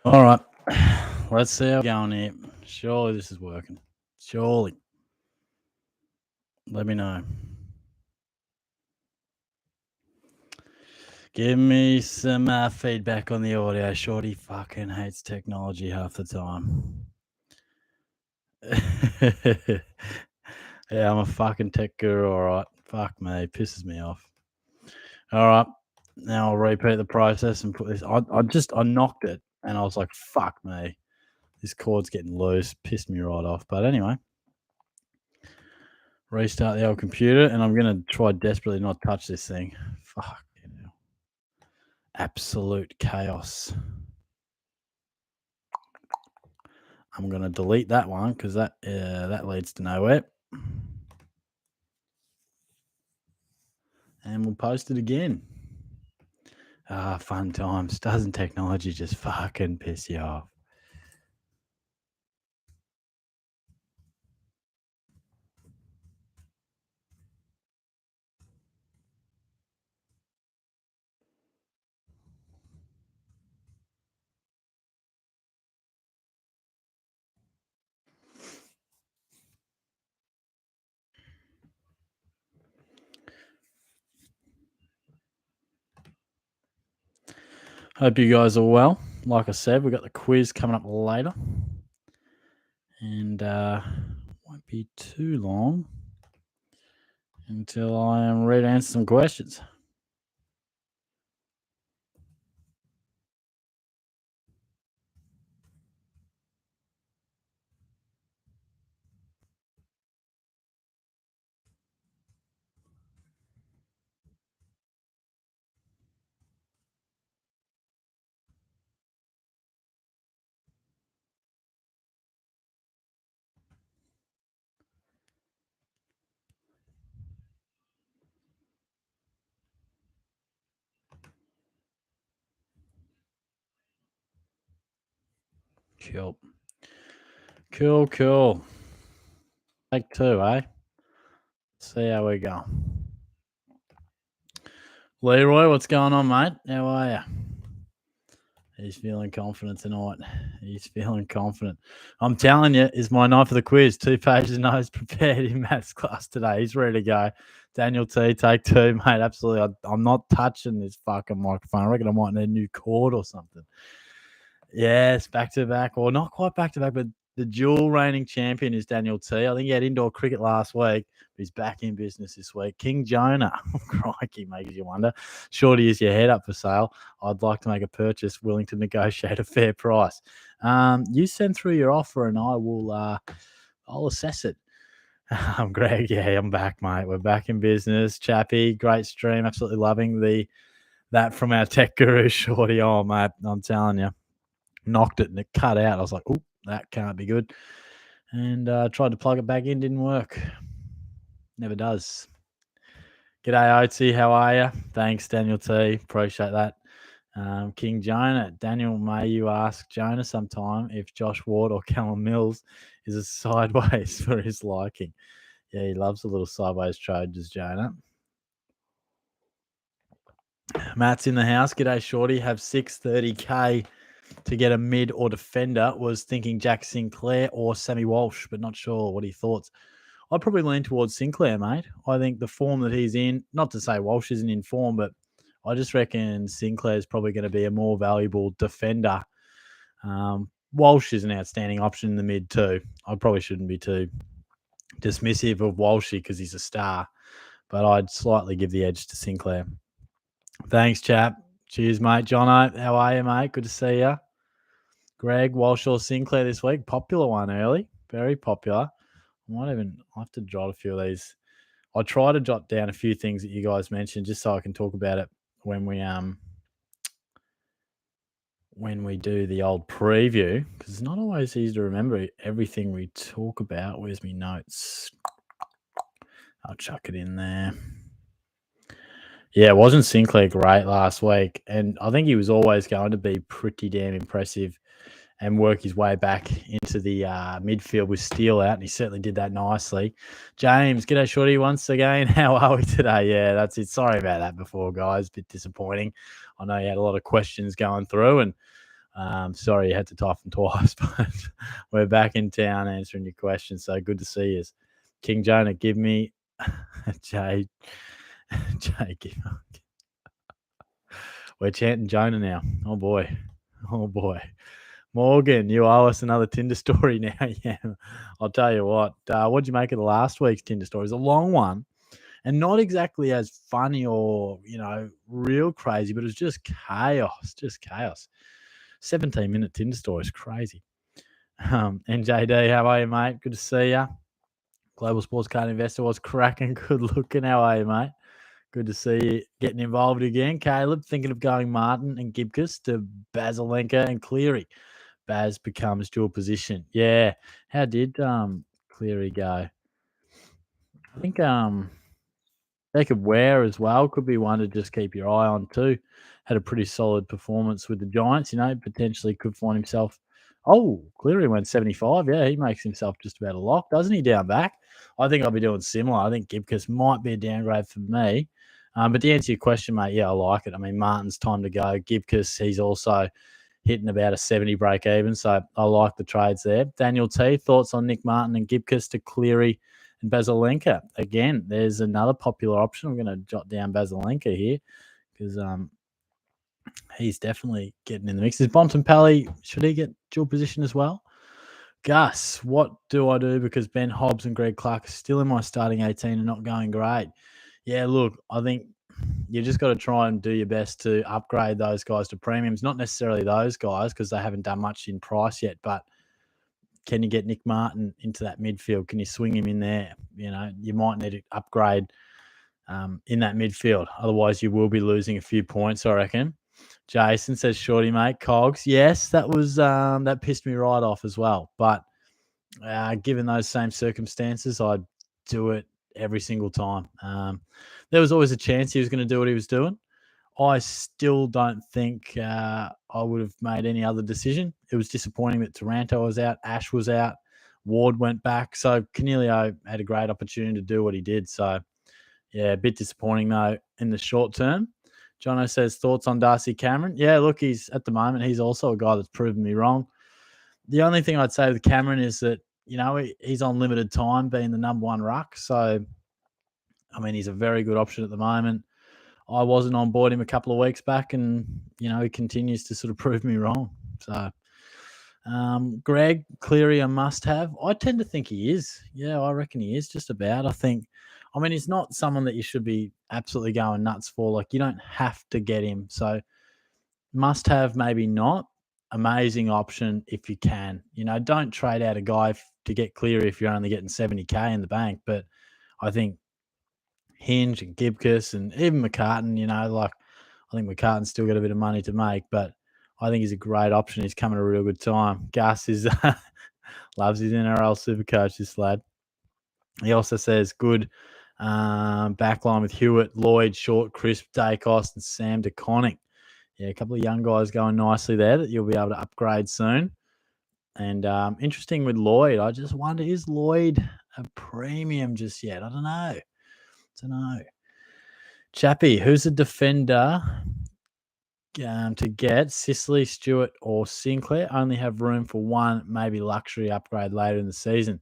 All right. Let's see how we're going here. Surely this is working. Surely. Let me know. Give me some feedback on the audio. Shorty fucking hates technology half the time. Yeah, I'm a fucking tech guru, all right. Fuck me. Pisses me off. All right. Now I'll repeat the process and put this. I knocked it and I was like, fuck me. This cord's getting loose. Pissed me right off. But anyway, restart the old computer and I'm going to try desperately not touch this thing. Fuck. Absolute chaos. I'm going to delete that one because that leads to nowhere. And we'll post it again. Fun times. Doesn't technology just fucking piss you off? Hope you guys are well. Like I said, we've got the quiz coming up later. And won't be too long until I am ready to answer some questions. Cool. Cool. Take two, eh? See how we go. Leroy, what's going on, mate? How are you? He's feeling confident tonight. He's feeling confident. I'm telling you, is my night for the quiz. 2 pages notes prepared in maths class today. He's ready to go. Daniel T, take two, mate. Absolutely. I'm not touching this fucking microphone. I reckon I might need a new cord or something. Yes, back to back, or not quite back to back, but the dual reigning champion is Daniel T. I think he had indoor cricket last week, but he's back in business this week. King Jonah, crikey, makes you wonder. Shorty, is your head up for sale? I'd like to make a purchase, willing to negotiate a fair price. You send through your offer, and I will. I'll assess it. Greg, yeah, I'm back, mate. We're back in business. Chappy, great stream. Absolutely loving that from our tech guru, Shorty. Oh, mate, I'm telling you. Knocked it and it cut out. I was like, oh, that can't be good. And tried to plug it back in, didn't work. Never does. G'day, Oatsy. How are you? Thanks, Daniel T. Appreciate that. King Jonah. Daniel, may you ask Jonah sometime if Josh Ward or Callum Mills is a sideways for his liking. Yeah, he loves a little sideways trade, does Jonah. Matt's in the house. G'day, Shorty. Have 630K to get a mid or defender. Was thinking Jack Sinclair or Sammy Walsh, but not sure. What are your thoughts? I'd probably lean towards Sinclair, mate. I think the form that he's in, not to say Walsh isn't in form, but I just reckon Sinclair is probably going to be a more valuable defender. Walsh is an outstanding option in the mid too. I probably shouldn't be too dismissive of Walshy because he's a star, but I'd slightly give the edge to Sinclair. Thanks, chap. Cheers, mate. Jono, how are you, mate? Good to see you. Greg, Walsh or Sinclair this week. Popular one early. Very popular. I'll have to jot a few of these. I'll try to jot down a few things that you guys mentioned just so I can talk about it when we do the old preview, because it's not always easy to remember everything we talk about. Where's my notes? I'll chuck it in there. Yeah, wasn't Sinclair great last week? And I think he was always going to be pretty damn impressive and work his way back into the midfield with Steele out, and he certainly did that nicely. James, g'day, Shorty, once again. How are we today? Yeah, that's it. Sorry about that before, guys. Bit disappointing. I know you had a lot of questions going through, and Sorry you had to type them twice, but we're back in town answering your questions. So good to see you. King Jonah, give me Jay. Jay, we're chanting Jonah now. Oh boy. Oh boy. Morgan, you owe us another Tinder story now. Yeah. I'll tell you what. What'd you make of the last week's Tinder story? It's a long one and not exactly as funny or, real crazy, but it was just chaos. Just chaos. 17-minute Tinder story is crazy. NJD, how are you, mate? Good to see you. Global Sports Card Investor was cracking. Good looking. How are you, mate? Good to see you getting involved again. Caleb, thinking of going Martin and Gibcus to Basilenka and Cleary. Baz becomes dual position. Yeah. How did Cleary go? I think they could wear as well. Could be one to just keep your eye on too. Had a pretty solid performance with the Giants, potentially could find himself. Oh, Cleary went 75. Yeah, he makes himself just about a lock, doesn't he, down back? I think I'll be doing similar. I think Gibcus might be a downgrade for me. But to answer your question, mate, yeah, I like it. I mean, Martin's time to go. Gibcus, he's also hitting about a 70 break even. So I like the trades there. Daniel T, thoughts on Nick Martin and Gibcus to Cleary and Basilenka. Again, there's another popular option. I'm going to jot down Basilenka here because he's definitely getting in the mix. Is Bontempelli, should he get dual position as well? Gus, what do I do because Ben Hobbs and Greg Clark are still in my starting 18 and not going great? Yeah, look, I think you just got to try and do your best to upgrade those guys to premiums. Not necessarily those guys because they haven't done much in price yet, but can you get Nick Martin into that midfield? Can you swing him in there? You might need to upgrade in that midfield. Otherwise, you will be losing a few points, I reckon. Jason says, "Shorty, mate, Cogs." Yes, that was that pissed me right off as well. But given those same circumstances, I'd do it every single time. There was always a chance he was going to do what he was doing. I still don't think I would have made any other decision. It was disappointing that Taranto was out, Ash was out, Ward went back. So Canelio had a great opportunity to do what he did. So, yeah, a bit disappointing, though, in the short term. Jono says, thoughts on Darcy Cameron? Yeah, look, at the moment, he's also a guy that's proven me wrong. The only thing I'd say with Cameron is that, he's on limited time being the number one ruck. So, I mean, he's a very good option at the moment. I wasn't on board him a couple of weeks back and, he continues to sort of prove me wrong. So, Greg, Cleary a must-have. I tend to think he is. Yeah, I reckon he is just about. He's not someone that you should be absolutely going nuts for. Like, you don't have to get him. So, must-have, maybe not. Amazing option if you can. Don't trade out a guy to get Cleary if you're only getting 70K in the bank. But I think Hinge and Gibcus and even McCartan, I think McCartan's still got a bit of money to make, but I think he's a great option. He's coming at a real good time. Gus is loves his NRL Supercoach, this lad. He also says good backline with Hewitt, Lloyd, Short, Crisp, Dacos, and Sam DeConnick. Yeah, a couple of young guys going nicely there that you'll be able to upgrade soon. And interesting with Lloyd. I just wonder, is Lloyd a premium just yet? I don't know. Chappie, who's a defender to get? Sicily, Stewart, or Sinclair? Only have room for one, maybe luxury upgrade later in the season.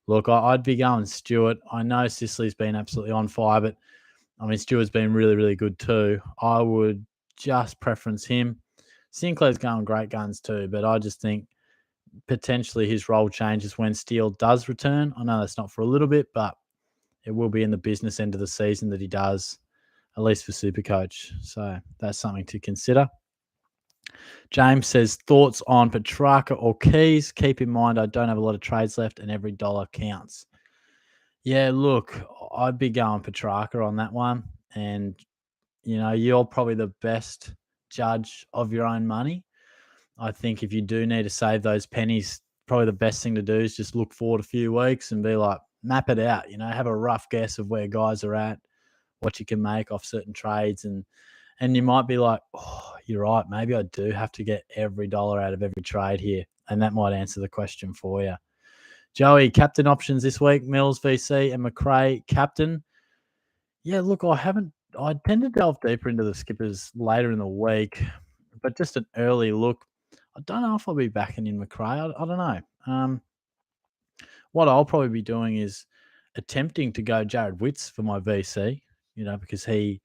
Look, I'd be going Stewart. I know Sicily's been absolutely on fire, but Stewart's been really, really good too. I would just preference him. Sinclair's going great guns too, but I just think potentially his role changes when Steele does return. I know that's not for a little bit, but it will be in the business end of the season that he does, at least for Supercoach. So that's something to consider. James says, thoughts on Petrarca or Keys? Keep in mind, I don't have a lot of trades left and every dollar counts. Yeah, look, I'd be going Petrarca on that one. And, you're probably the best judge of your own money. I think if you do need to save those pennies, probably the best thing to do is just look forward a few weeks and be like, map it out, have a rough guess of where guys are at, what you can make off certain trades. And you might be like, oh, you're right. Maybe I do have to get every dollar out of every trade here. And that might answer the question for you. Joey, captain options this week, Mills, VC, and McRae, captain. Yeah, look, I tend to delve deeper into the skippers later in the week, but just an early look. I don't know if I'll be backing in McRae. I don't know. What I'll probably be doing is attempting to go Jared Witts for my VC, because he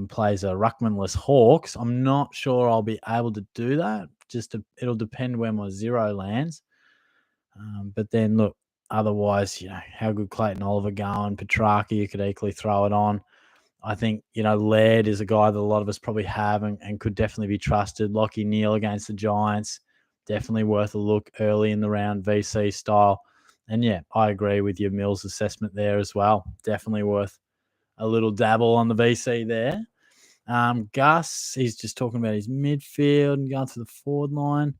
plays a ruckmanless Hawks. I'm not sure I'll be able to do that. It'll depend where my zero lands. But then look, otherwise, how good Clayton Oliver going, Petrarca, you could equally throw it on. I think, Laird is a guy that a lot of us probably have and could definitely be trusted. Lockie Neal against the Giants, definitely worth a look early in the round, VC style. And yeah, I agree with your Mills assessment there as well. Definitely worth a little dabble on the VC there. Gus, he's just talking about his midfield and going to the forward line.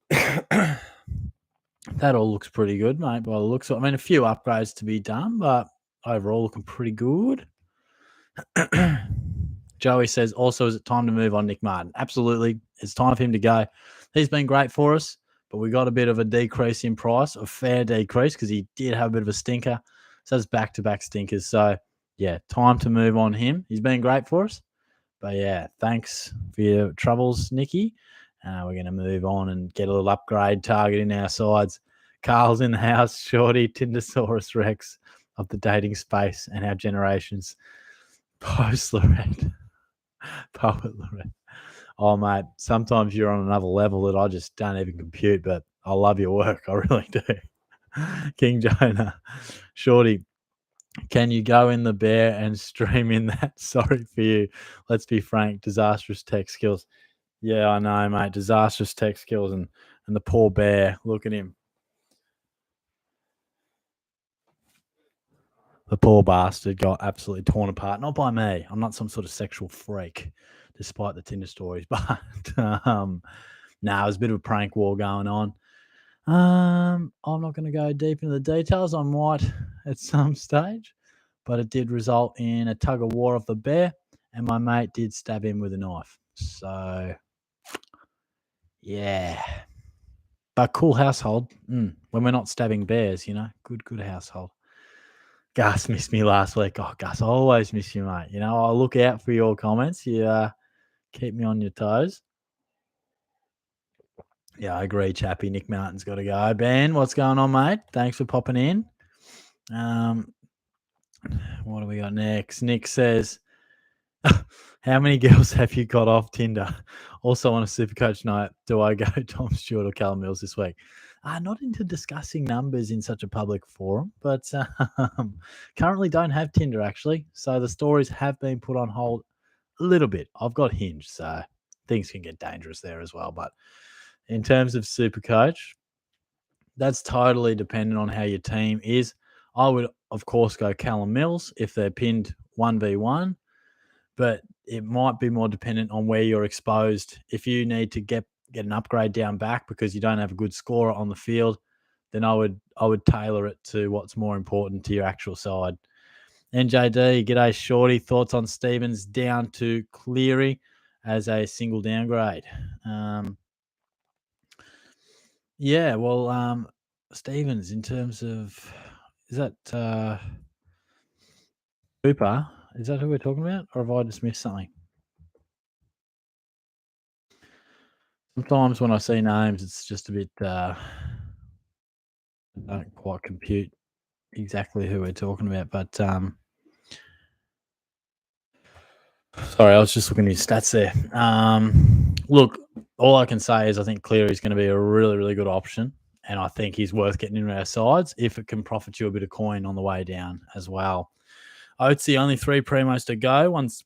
That all looks pretty good, mate, by the looks of it. I mean, a few upgrades to be done, but overall looking pretty good. Joey says, also, is it time to move on Nick Martin? Absolutely. It's time for him to go. He's been great for us, but we got a bit of a decrease in price, a fair decrease, because he did have a bit of a stinker. So it's back-to-back stinkers. So, yeah, time to move on him. He's been great for us. But, yeah, thanks for your troubles, Nicky. We're going to move on and get a little upgrade target in our sides. Carl's in the house. Shorty, Tindersaurus Rex of the dating space and our generations. Post Lorette. Poet Lorette. Oh, mate, sometimes you're on another level that I just don't even compute, but I love your work. I really do. King Jonah. Shorty, can you go in the bear and stream in that? Sorry for you. Let's be frank. Disastrous tech skills. Yeah, I know, mate. Disastrous tech skills and the poor bear. Look at him. The poor bastard got absolutely torn apart. Not by me. I'm not some sort of sexual freak, despite the Tinder stories. But it was a bit of a prank war going on. I'm not going to go deep into the details. I might at some stage, but it did result in a tug of war of the bear, and my mate did stab him with a knife. So, yeah. But cool household. When we're not stabbing bears, good household. Gus missed me last week. Oh, Gus, I always miss you, mate. I'll look out for your comments. You keep me on your toes. Yeah, I agree, Chappie. Nick Martin's got to go. Ben, what's going on, mate? Thanks for popping in. What do we got next? Nick says, how many girls have you got off Tinder? Also on a Supercoach night, do I go Tom Stewart or Callum Mills this week? Not into discussing numbers in such a public forum, but currently don't have Tinder, actually. So the stories have been put on hold a little bit. I've got Hinge, so things can get dangerous there as well. But in terms of Supercoach, that's totally dependent on how your team is. I would, of course, go Callum Mills if they're pinned 1v1, but it might be more dependent on where you're exposed. If you need to get an upgrade down back because you don't have a good scorer on the field, then I would tailor it to what's more important to your actual side. NJD, g'day Shorty. Thoughts on Stevens down to Cleary as a single downgrade? Yeah, well, Stevens, in terms of, is that Cooper? Is that who we're talking about? Or have I just missed something? Sometimes when I see names, it's just a bit, I don't quite compute exactly who we're talking about. But sorry, I was just looking at his stats there. Look, all I can say is I think Cleary is going to be a really, really good option. And I think he's worth getting into our sides if it can profit you a bit of coin on the way down as well. Oatsy, only 3 primos to go. Once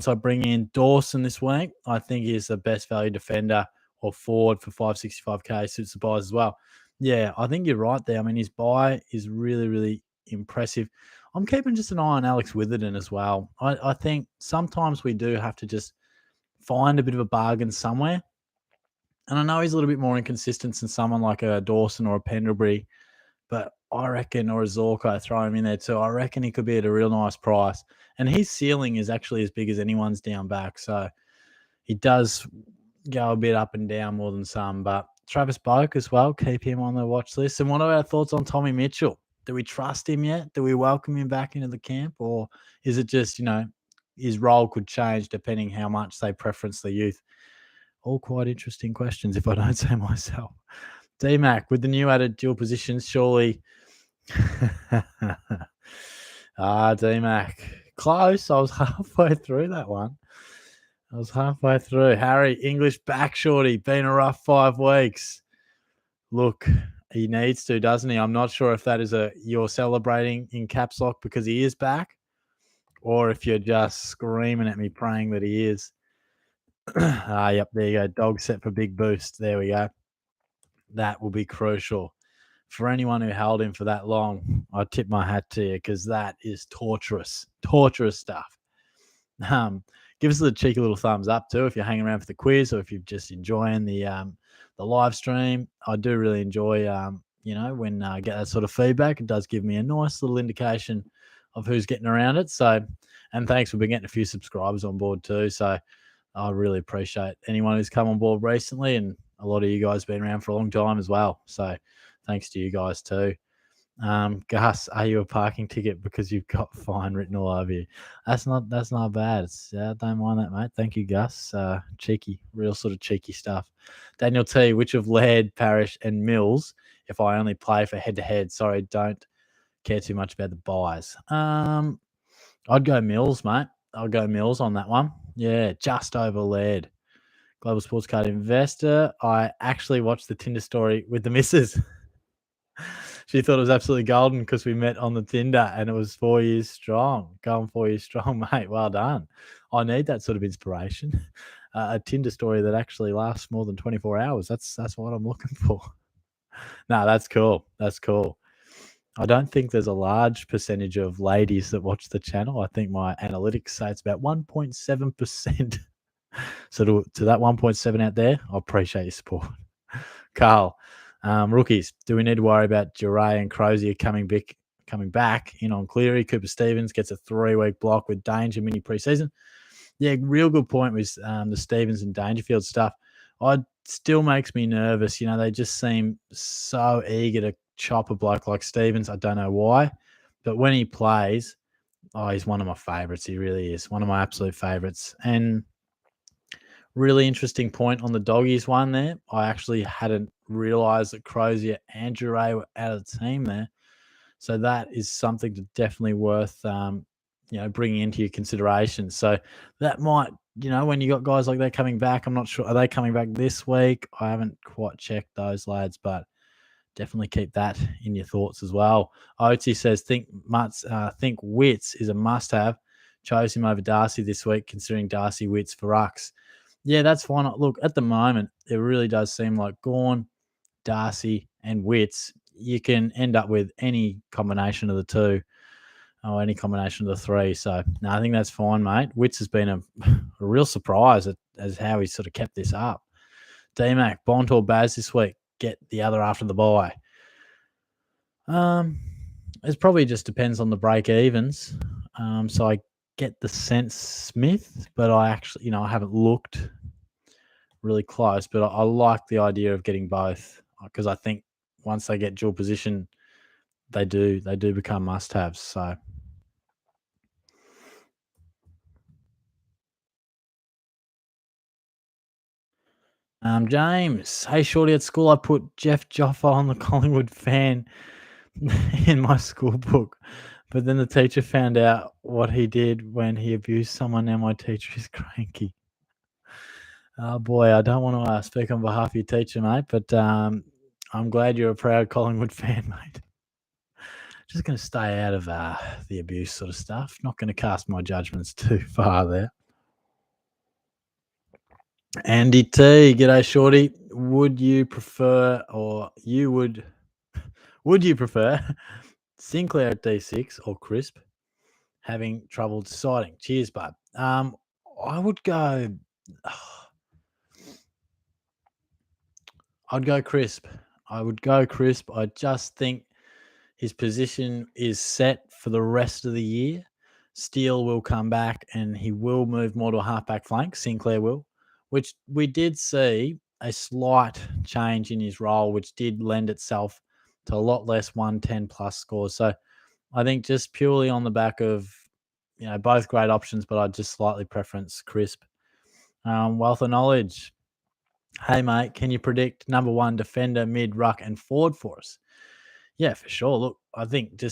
I bring in Dawson this week, I think he's the best value defender or forward for 565k, suits the buys as well. Yeah, I think you're right there. I mean, his buy is really, really impressive. I'm keeping just an eye on Alex Witherden as well. I think sometimes we do have to just find a bit of a bargain somewhere. And I know he's a little bit more inconsistent than someone like a Dawson or a Pendlebury, but I reckon, or a Zorko, throw him in there too. I reckon he could be at a real nice price. And his ceiling is actually as big as anyone's down back. So he does go a bit up and down more than some. But Travis Boak as well, keep him on the watch list. And what are our thoughts on Tommy Mitchell? Do we trust him yet? Do we welcome him back into the camp? Or is it just, his role could change depending how much they preference the youth? All quite interesting questions, if I don't say myself. D-Mac, with the new added dual positions, surely. D-Mac. Close. I was halfway through that one. I was halfway through. Harry, English back shorty. Been a rough 5 weeks. Look, he needs to, doesn't he? I'm not sure if that is you're celebrating in caps lock because he is back, or if you're just screaming at me praying that he is. Yep, there you go. Dog set for big boost. There we go. That will be crucial. For anyone who held him for that long, I tip my hat to you because that is torturous stuff. Give us a cheeky little thumbs up too if you're hanging around for the quiz or if you're just enjoying the live stream. I do really enjoy when I get that sort of feedback. It does give me a nice little indication of who's getting around it. So, and thanks, we've been getting a few subscribers on board too. So I really appreciate anyone who's come on board recently, and a lot of you guys been around for a long time as well. So thanks to you guys too. Gus, are you a parking ticket because you've got fine written all over you? That's not bad. Don't mind that, mate. Thank you, Gus. Cheeky, real sort of cheeky stuff. Daniel T, which of Laird, Parrish, and Mills, if I only play for head to head? Sorry, don't care too much about the buys. I'd go Mills, mate. I'll go Mills on that one. Yeah, just over Laird. Global Sports Card Investor. I actually watched the Tinder story with the missus. She thought it was absolutely golden because we met on the Tinder and it was 4 years strong. Going 4 years strong, mate. Well done. I need that sort of inspiration. A Tinder story that actually lasts more than 24 hours. That's what I'm looking for. No, that's cool. That's cool. I don't think there's a large percentage of ladies that watch the channel. I think my analytics say it's about 1.7%. So to that 1.7 out there, I appreciate your support. Carl, rookies, do we need to worry about Duray and Crozier coming back in on Cleary? Cooper Stevens gets a 3-week block with Danger mini preseason. Yeah, real good point with the Stevens and Dangerfield stuff. It still makes me nervous. They just seem so eager to chop a bloke like Stevens. I don't know why, but when he plays, he's one of my favourites. He really is one of my absolute favourites. And really interesting point on the doggies one there. I actually hadn't realised that Crozier and Duray were out of the team there. So that is something to definitely worth, bringing into your consideration. So that might, when you got guys like that coming back, I'm not sure. Are they coming back this week? I haven't quite checked those lads, but definitely keep that in your thoughts as well. Oatsy says, think Wits is a must-have. Chose him over Darcy this week, considering Darcy Wits for Rucks. Yeah, that's fine. Look, at the moment, it really does seem like Gawn, Darcy, and Wits, you can end up with any combination of the two or any combination of the three. So, no, I think that's fine, mate. Wits has been a real surprise as how he sort of kept this up. D-Mac, Bont or Baz this week? Get the other after the bye. It probably just depends on the break evens. So I get the sense Smith, but I actually, I haven't looked really close, but I like the idea of getting both because I think once they get dual position, they do become must-haves. So, James, hey Shorty, at school I put Jeff Joffa on the Collingwood fan in my school book, but then the teacher found out what he did when he abused someone. Now my teacher is cranky. Oh boy, I don't want to speak on behalf of your teacher, mate, but I'm glad you're a proud Collingwood fan, mate. Just going to stay out of the abuse sort of stuff. Not going to cast my judgments too far there. Andy T, g'day Shorty. Would you prefer Sinclair at D6 or Crisp having trouble deciding? Cheers, bud. I would go. I'd go Crisp. I just think his position is set for the rest of the year. Steele will come back and he will move more to a halfback flank. Sinclair will, which we did see a slight change in his role, which did lend itself to a lot less 110 plus scores. So I think just purely on the back of, both great options, but I'd just slightly preference Crisp. Wealth of knowledge. Hey, mate, can you predict number one defender, mid, ruck, and forward for us? Yeah, for sure. Look, I think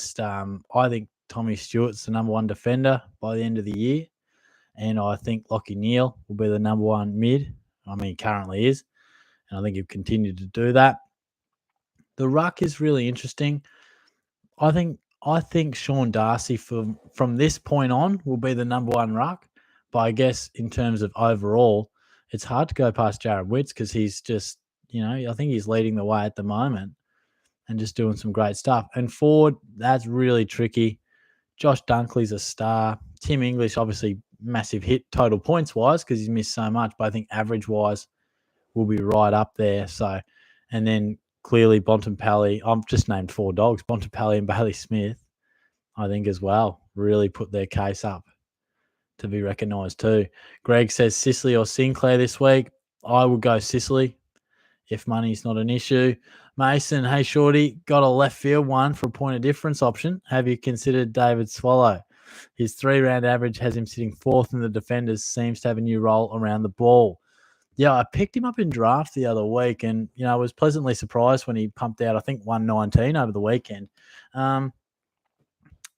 I think Tommy Stewart's the number one defender by the end of the year. And I think Lockie Neal will be the number one mid. I mean, he currently is. And I think he'll continue to do that. The ruck is really interesting. I think Sean Darcy from this point on will be the number one ruck. But I guess in terms of overall, it's hard to go past Jared Witts because he's just, I think he's leading the way at the moment and just doing some great stuff. And forward, that's really tricky. Josh Dunkley's a star. Tim English, obviously, massive hit total points wise because he's missed so much, but I think average wise will be right up there. So, and then clearly Bontempelli. I've just named four dogs: Bontempelli and Bailey Smith. I think as well really put their case up to be recognised too. Greg says Sicily or Sinclair this week. I would go Sicily if money's not an issue. Mason, hey Shorty, got a left field one for a point of difference option. Have you considered David Swallow? His 3 round average has him sitting fourth in the defenders, seems to have a new role around the ball. Yeah, I picked him up in draft the other week and, I was pleasantly surprised when he pumped out, I think, 119 over the weekend. I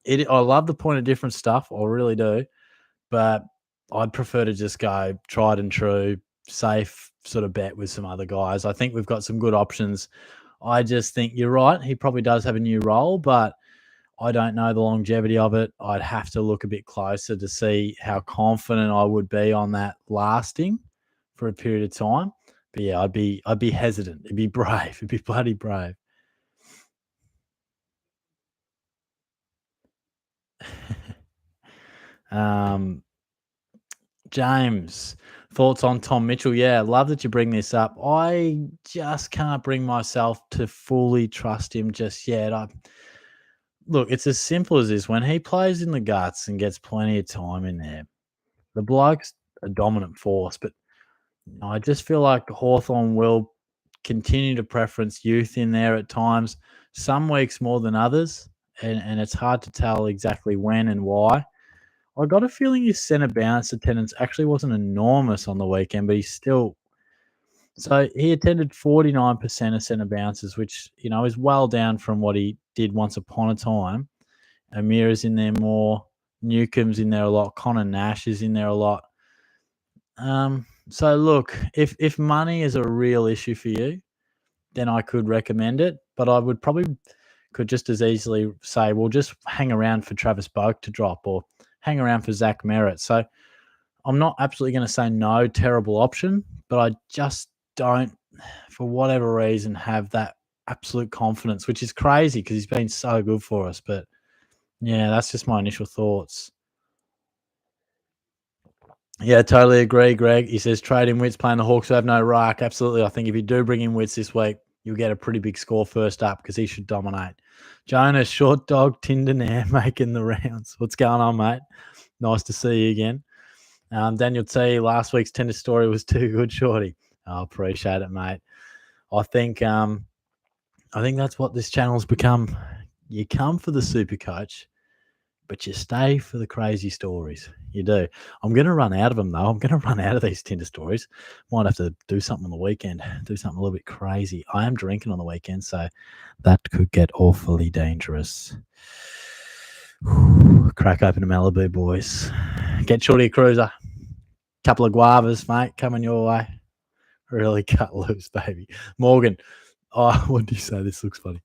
love the point of difference stuff. I really do. But I'd prefer to just go tried and true, safe sort of bet with some other guys. I think we've got some good options. I just think you're right. He probably does have a new role, but I don't know the longevity of it. I'd have to look a bit closer to see how confident I would be on that lasting for a period of time. But yeah, I'd be hesitant. It'd be brave. It'd be bloody brave. um, James, thoughts on Tom Mitchell? Yeah, love that you bring this up. I just can't bring myself to fully trust him just yet. Look, it's as simple as this. When he plays in the guts and gets plenty of time in there, the bloke's a dominant force. But I just feel like Hawthorn will continue to preference youth in there at times, some weeks more than others. And it's hard to tell exactly when and why. I got a feeling his centre bounce attendance actually wasn't enormous on the weekend, but he's still. So he attended 49% of centre bounces, which, is well down from what he did once upon a time. Amira's in there more. Newcomb's in there a lot. Connor Nash is in there a lot. So look, if money is a real issue for you, then I could recommend it. But I would probably could just as easily say, well, just hang around for Travis Boak to drop or hang around for Zach Merritt. So I'm not absolutely going to say no, terrible option, but I just don't, for whatever reason, have that absolute confidence, which is crazy because he's been so good for us. But yeah, that's just my initial thoughts. Yeah, totally agree, Greg. He says trading Wits playing the Hawks who have no ruck. Absolutely. I think if you do bring in Wits this week, you'll get a pretty big score first up because he should dominate. Jonas, short dog, Tindernair making the rounds. What's going on, mate? Nice to see you again. Daniel T, last week's Tinder story was too good, Shorty. I appreciate it, mate. I think that's what this channel's become. You come for the Supercoach, but you stay for the crazy stories. You do. I'm going to run out of them, though. I'm going to run out of these Tinder stories. Might have to do something on the weekend, do something a little bit crazy. I am drinking on the weekend, so that could get awfully dangerous. Crack open a Malibu, boys. Get Shorty a cruiser. Couple of guavas, mate, coming your way. Really cut loose, baby. Morgan, what do you say? This looks funny.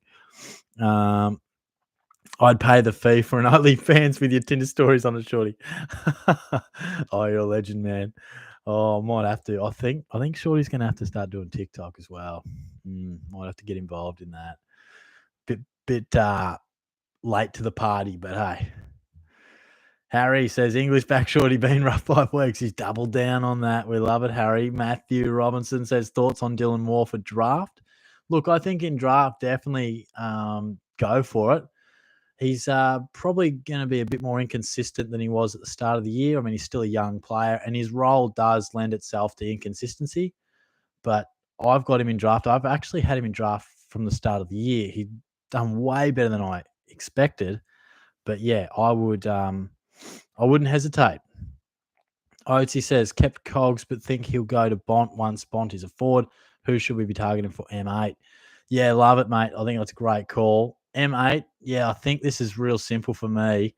I'd pay the fee for an OnlyFans with your Tinder stories on it, Shorty. Oh, you're a legend, man. Oh, I might have to. I think Shorty's going to have to start doing TikTok as well. Might have to get involved in that. Bit late to the party, but hey. Harry says English back Shorty been rough 5 weeks. He's doubled down on that. We love it, Harry. Matthew Robinson says thoughts on Dylan Moore for draft. Look, I think in draft, definitely go for it. He's probably going to be a bit more inconsistent than he was at the start of the year. I mean, he's still a young player, and his role does lend itself to inconsistency. But I've got him in draft. I've actually had him in draft from the start of the year. He'd done way better than I expected. But yeah, I wouldn't hesitate. Oatsy says, kept Cogs, but think he'll go to Bont once Bont is a forward. Who should we be targeting for M8? Yeah, love it, mate. I think that's a great call. M8, yeah, I think this is real simple for me.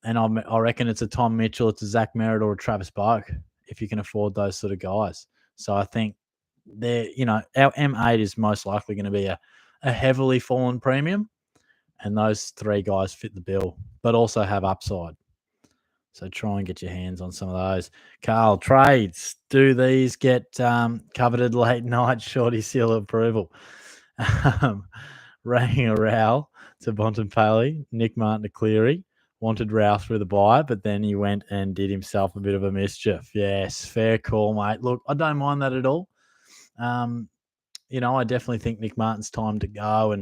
And I reckon it's a Tom Mitchell, it's a Zach Merritt, or a Travis Boak, if you can afford those sort of guys. So I think our M8 is most likely going to be a heavily fallen premium. And those three guys fit the bill, but also have upside. So try and get your hands on some of those. Carl, trades. Do these get coveted late night shorty seal of approval? Rang a row to Bontempelli, Nick Martin to Cleary. Wanted Row through the buy, but then he went and did himself a bit of a mischief. Yes, fair call, mate. Look, I don't mind that at all. I definitely think Nick Martin's time to go.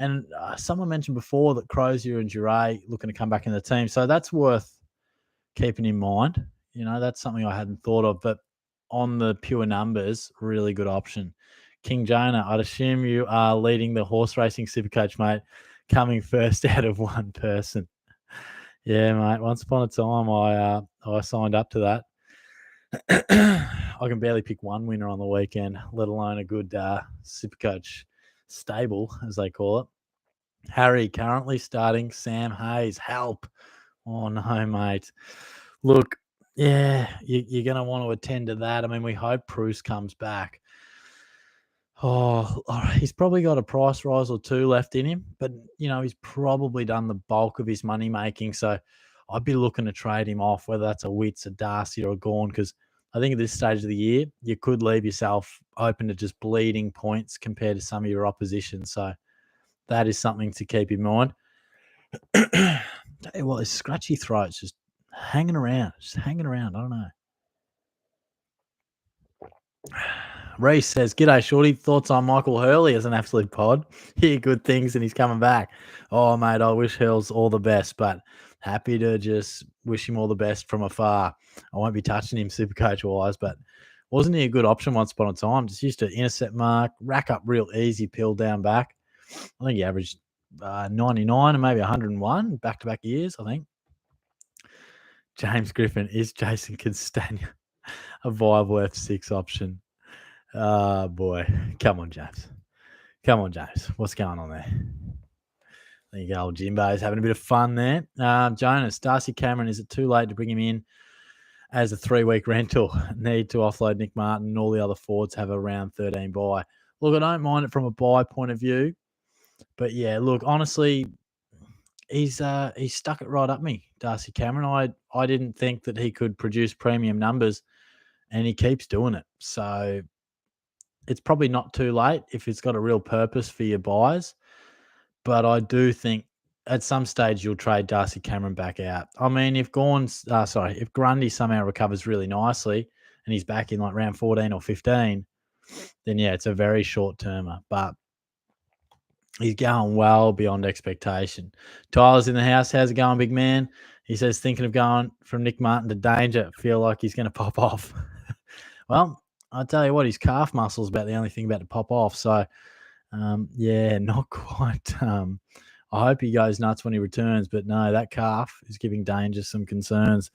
And someone mentioned before that Crozier and Jure looking to come back in the team. So that's worth keeping in mind. That's something I hadn't thought of. But on the pure numbers, really good option. King Jonah, I'd assume you are leading the horse racing Supercoach, mate, coming first out of one person. Yeah, mate. Once upon a time, I signed up to that. I can barely pick one winner on the weekend, let alone a good Supercoach stable, as they call it. Harry currently starting Sam Hayes. Help. Oh, no, mate. Look, yeah, you're going to want to attend to that. I mean, we hope Bruce comes back. Oh, he's probably got a price rise or two left in him, but, he's probably done the bulk of his money making. So I'd be looking to trade him off, whether that's a Witts, a Darcy, or a Gorn, because I think at this stage of the year, you could leave yourself open to just bleeding points compared to some of your opposition. So that is something to keep in mind. Tell you what, his scratchy throat's just hanging around. I don't know. Reese says, G'day, Shorty. Thoughts on Michael Hurley as an absolute pod? Hear good things and he's coming back. Oh, mate, I wish Hurls all the best, but happy to just wish him all the best from afar. I won't be touching him Supercoach-wise, but wasn't he a good option once upon a time? Just used to intercept mark, rack up real easy, peel down back. I think he averaged 99 and maybe 101 back-to-back years, I think. James Griffin, is Jason Castagna a viable F6 option? Oh, boy. Come on, James. What's going on there? There you go. Old Jimbo's having a bit of fun there. Jonas, Darcy Cameron, is it too late to bring him in as a 3-week rental? Need to offload Nick Martin and all the other forwards have a round 13 buy. Look, I don't mind it from a buy point of view. But, yeah, look, honestly, he's stuck it right up me, Darcy Cameron. I didn't think that he could produce premium numbers, and he keeps doing it. So it's probably not too late if it's got a real purpose for your buys. But I do think at some stage you'll trade Darcy Cameron back out. I mean, if Grundy somehow recovers really nicely and he's back in like round 14 or 15, then yeah, it's a very short termer. But he's going well beyond expectation. Tyler's in the house. How's it going, big man? He says, thinking of going from Nick Martin to Danger. Feel like he's going to pop off. Well, I'll tell you what, his calf muscle is about the only thing about to pop off. So, yeah, not quite. I hope he goes nuts when he returns. But no, that calf is giving Danger some concerns.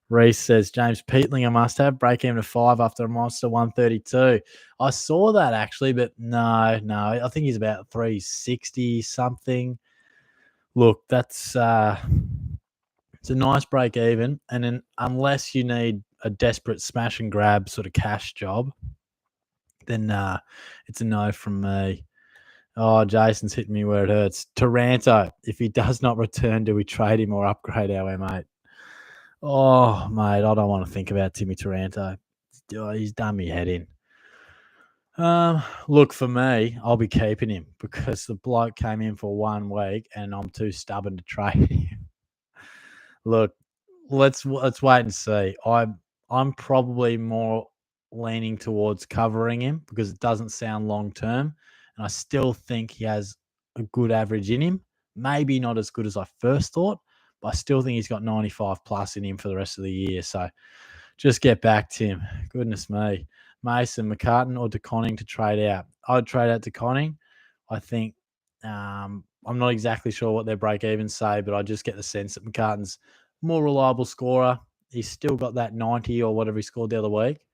Reese says, James Peatling, a must-have. Break even to 5 after a monster 132. I saw that, actually, but no. I think he's about 360 something. Look, that's it's a nice break even. And then unless you need a desperate smash and grab sort of cash job, then it's a no from me. Oh, Jason's hitting me where it hurts. Taranto, if he does not return, do we trade him or upgrade our M8? Oh, mate, I don't want to think about Timmy Taranto. Oh, he's done me head in. Look, for me, I'll be keeping him because the bloke came in for 1 week and I'm too stubborn to trade him. Look, let's wait and see. I'm probably more leaning towards covering him because it doesn't sound long term, and I still think he has a good average in him. Maybe not as good as I first thought, but I still think he's got 95 plus in him for the rest of the year. So just get back to him. Goodness me. Mason, McCartan or DeConning to trade out? I'd trade out DeConning. I think I'm not exactly sure what their break-evens say, but I just get the sense that McCartan's more reliable scorer. he's still got that 90 or whatever he scored the other week.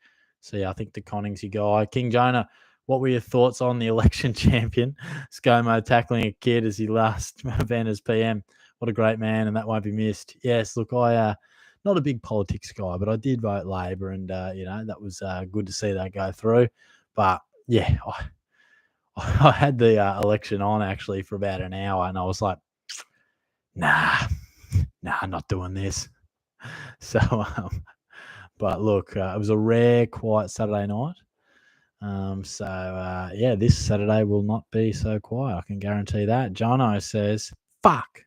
So, yeah, I think De Koning's your guy. King Jonah, what were your thoughts on the election champion, ScoMo, tackling a kid as he last event as PM? What a great man, and that won't be missed. Yes, look, not a big politics guy, but I did vote Labor, and, that was good to see that go through. But, yeah, I had the election on, actually, for about an hour, and I was like, nah, I'm not doing this. So, but look, it was a rare, quiet Saturday night. This Saturday will not be so quiet. I can guarantee that. Jono says, fuck.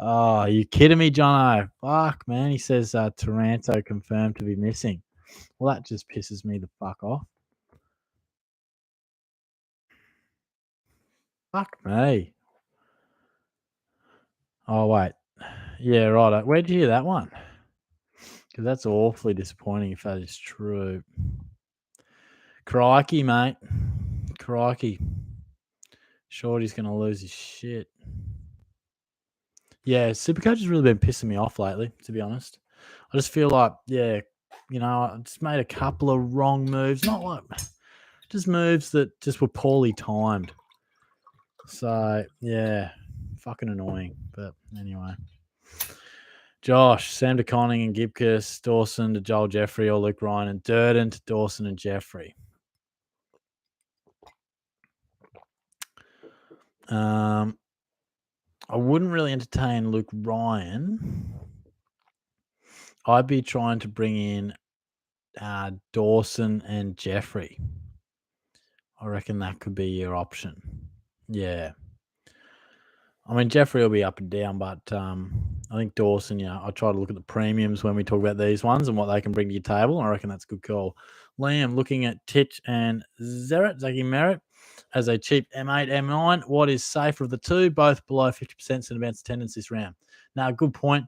Oh, are you kidding me, Jono? Fuck, man. He says Taranto confirmed to be missing. Well, that just pisses me the fuck off. Fuck me. Oh, wait. Yeah, right. Where'd you hear that one? Because that's awfully disappointing if that is true. Crikey, mate. Crikey. Shorty's going to lose his shit. Yeah, Supercoach has really been pissing me off lately, to be honest. I just feel like, I just made a couple of wrong moves. Not like, just moves that just were poorly timed. So, yeah, fucking annoying. But anyway. Josh, Sam De Koning and Gibcus, Dawson to Joel Jeffrey or Luke Ryan, and Durden to Dawson and Jeffrey. I wouldn't really entertain Luke Ryan. I'd be trying to bring in Dawson and Jeffrey. I reckon that could be your option. Yeah. I mean, Jeffrey will be up and down, but I think Dawson, I try to look at the premiums when we talk about these ones and what they can bring to your table. I reckon that's a good call. Liam, looking at Titch and Zeret, Zaki Merritt, as a cheap M8, M9. What is safer of the two? Both below 50% in advanced attendance this round. Now, good point.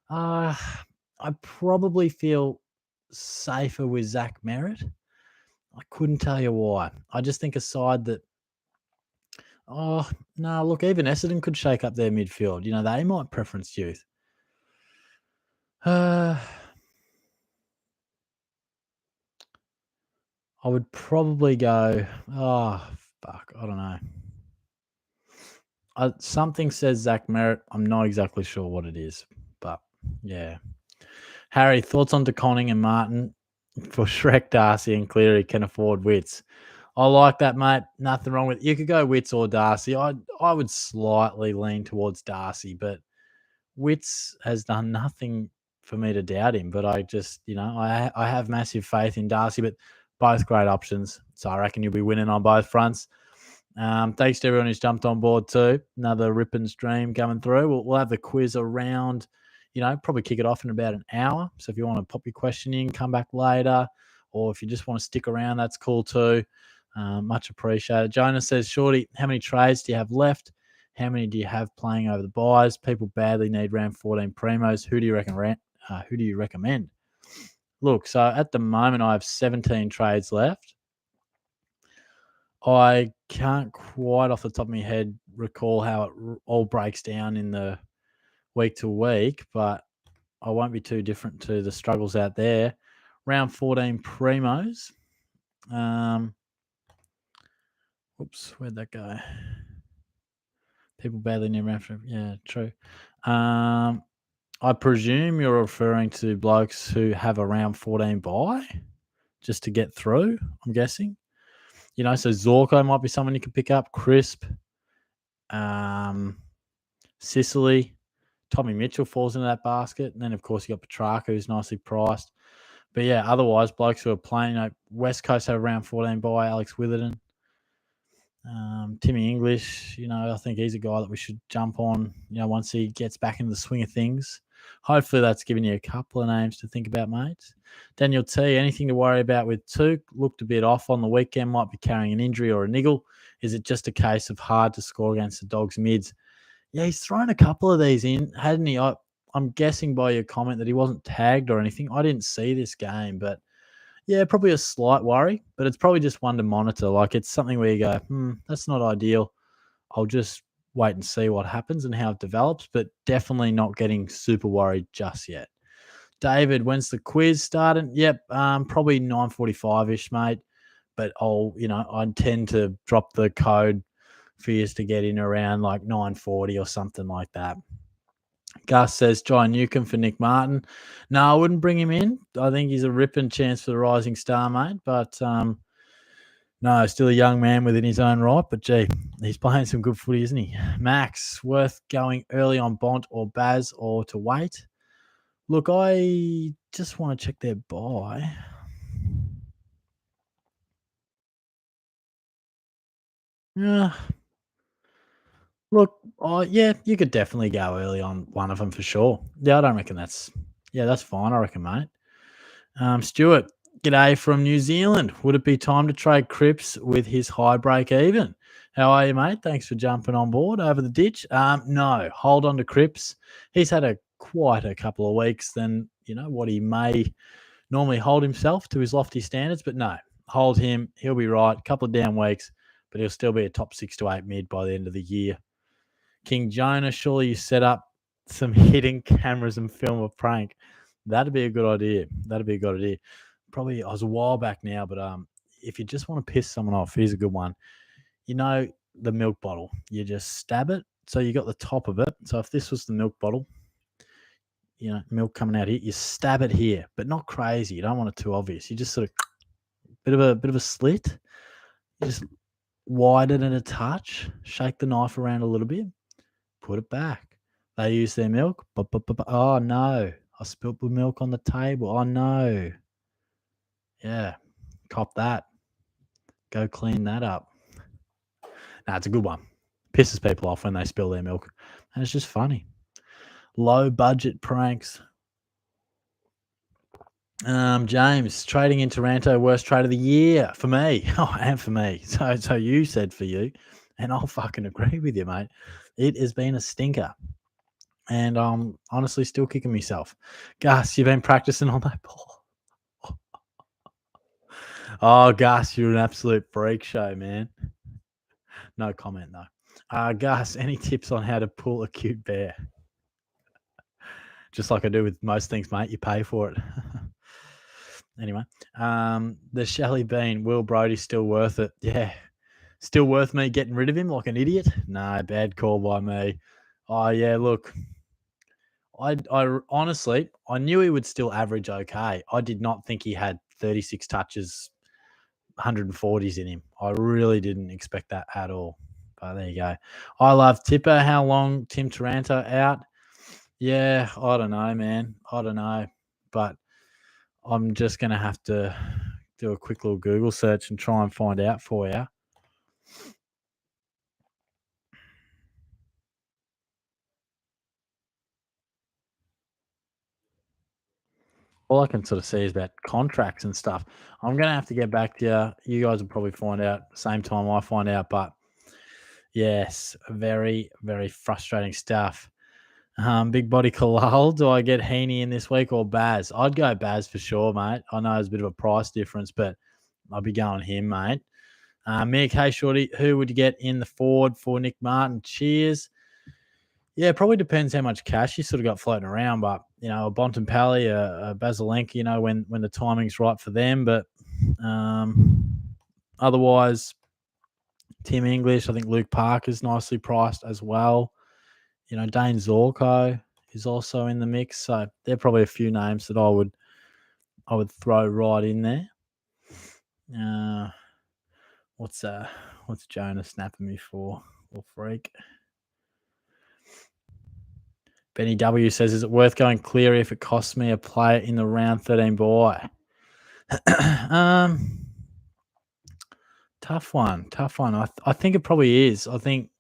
I probably feel safer with Zach Merritt. I couldn't tell you why. I just think a side that, look, even Essendon could shake up their midfield. They might preference youth. I would probably go, I don't know. Something says Zach Merritt. I'm not exactly sure what it is, but yeah. Harry, thoughts on De Koning and Martin for Shrek, Darcy, and Cleary can afford Wits. I like that, mate. Nothing wrong with it. You could go Wits or Darcy. I would slightly lean towards Darcy, but Wits has done nothing for me to doubt him. But I just, I have massive faith in Darcy, but both great options. So I reckon you'll be winning on both fronts. Thanks to everyone who's jumped on board too. Another ripping stream coming through. We'll have the quiz around, probably kick it off in about an hour. So if you want to pop your question in, come back later. Or if you just want to stick around, that's cool too. Much appreciated. Jonah says, Shorty, how many trades do you have left? How many do you have playing over the buys? People badly need round 14 primos. Who do you recommend? Look, so at the moment I have 17 trades left. I can't quite off the top of my head recall how it all breaks down in the week to week, but I won't be too different to the struggles out there. Round 14 primos. Where'd that go? People badly need round 14. Yeah, true. I presume you're referring to blokes who have a round 14 bye just to get through, I'm guessing. So Zorko might be someone you can pick up. Crisp. Sicily. Tommy Mitchell falls into that basket. And then, of course, you got Petrarca, who's nicely priced. But, yeah, otherwise, blokes who are playing, West Coast have a round 14 bye. Alex Witherden. Timmy English, I think he's a guy that we should jump on, once he gets back into the swing of things. Hopefully that's given you a couple of names to think about, mate. Daniel T, anything to worry about with Took? Looked a bit off on the weekend, might be carrying an injury or a niggle. Is it just a case of hard to score against the Dogs mids? Yeah, he's thrown a couple of these in, hadn't he? I'm guessing by your comment that he wasn't tagged or anything. I didn't see this game, but yeah, probably a slight worry, but it's probably just one to monitor. Like it's something where you go, that's not ideal. I'll just wait and see what happens and how it develops, but definitely not getting super worried just yet. David, when's the quiz starting? Yep, probably 9:45ish, mate. But I tend to drop the code for you to get in around like 9:40 or something like that. Gus says John Newcomb for Nick Martin. No, I wouldn't bring him in. I think he's a ripping chance for the rising star, mate. But no, still a young man within his own right. But gee, he's playing some good footy, isn't he? Max, worth going early on Bont or Baz or to wait? Look, I just want to check their buy. Yeah. Look, yeah, you could definitely go early on one of them for sure. Yeah, I don't reckon that's fine. I reckon, mate. Stuart, g'day from New Zealand. Would it be time to trade Cripps with his high break even? How are you, mate? Thanks for jumping on board over the ditch. No, hold on to Cripps. He's had quite a couple of weeks than what he may normally hold himself to his lofty standards, but no, hold him. He'll be right. A couple of down weeks, but he'll still be a top 6 to 8 mid by the end of the year. King Jonah, surely you set up some hidden cameras and film a prank. That'd be a good idea. Probably I was a while back now, but if you just want to piss someone off, here's a good one. The milk bottle, you just stab it. So you got the top of it. So if this was the milk bottle, milk coming out here, you stab it here, but not crazy. You don't want it too obvious. You just sort of bit of a slit. You just widen it a touch, shake the knife around a little bit, put it back. They use their milk. Oh no, I spilt the milk on the table. Oh no. Yeah, cop that. Go clean that up. It's a good one. Pisses people off when they spill their milk. And it's just funny. Low budget pranks. James, trading in Toronto, worst trade of the year for me. Oh, and for me. So you said for you, and I'll fucking agree with you, mate. It has been a stinker, and I'm honestly still kicking myself. Gus, you've been practicing on that ball. Oh, Gus, you're an absolute freak show, man. No comment, though. Gus, any tips on how to pull a cute bear? Just like I do with most things, mate. You pay for it. Anyway, the Shelley Bean, Will Brody still worth it? Yeah. Still worth me getting rid of him like an idiot? No, bad call by me. Oh, yeah, look. I honestly, I knew he would still average okay. I did not think he had 36 touches, 140s in him. I really didn't expect that at all. But there you go. I love Tipper. How long Tim Taranto out? Yeah, I don't know, man. I don't know. But I'm just going to have to do a quick little Google search and try and find out for you. All I can sort of see is about contracts and stuff. I'm going to have to get back to you. You guys will probably find out the same time I find out. But yes, very, very frustrating stuff. Big Body Kalal, do I get Heaney in this week or Baz? I'd go Baz for sure, mate. I know there's a bit of a price difference, but I'll be going him, mate. Mick, hey, Shorty, who would you get in the Ford for Nick Martin? Cheers. Yeah, probably depends how much cash you sort of got floating around, but a Bontempelli, a Basilenko, when the timing's right for them. But otherwise, Tim English, I think Luke Parker's nicely priced as well. Dane Zorko is also in the mix, so they're probably a few names that I would throw right in there. What's Jonah snapping me for? Little freak. Benny W says, is it worth going Cleary if it costs me a player in the round 13 buy? Tough one. I think it probably is. I think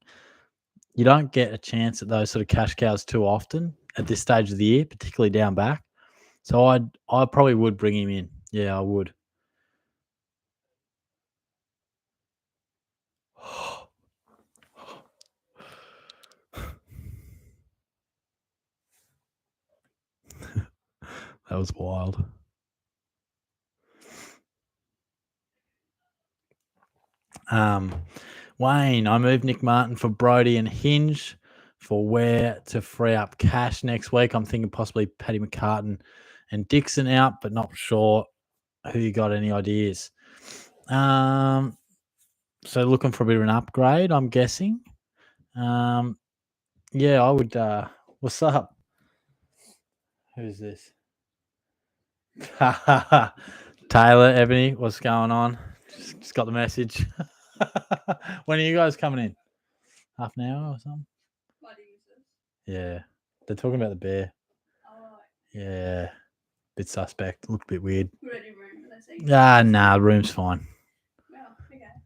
you don't get a chance at those sort of cash cows too often at this stage of the year, particularly down back. So I probably would bring him in. Yeah, I would. That was wild. Wayne, I moved Nick Martin for Brody and Hinge for where to free up cash next week. I'm thinking possibly Paddy McCartan And Dixon out, but not sure who you got any ideas. So looking for a bit of an upgrade, I'm guessing. Yeah, I would. What's up? Who's this? Taylor, Ebony, what's going on? Just got the message. When are you guys coming in? Half an hour or something? Yeah. They're talking about the bear. Yeah. Bit suspect. Looked a bit weird. Nah, the room's fine.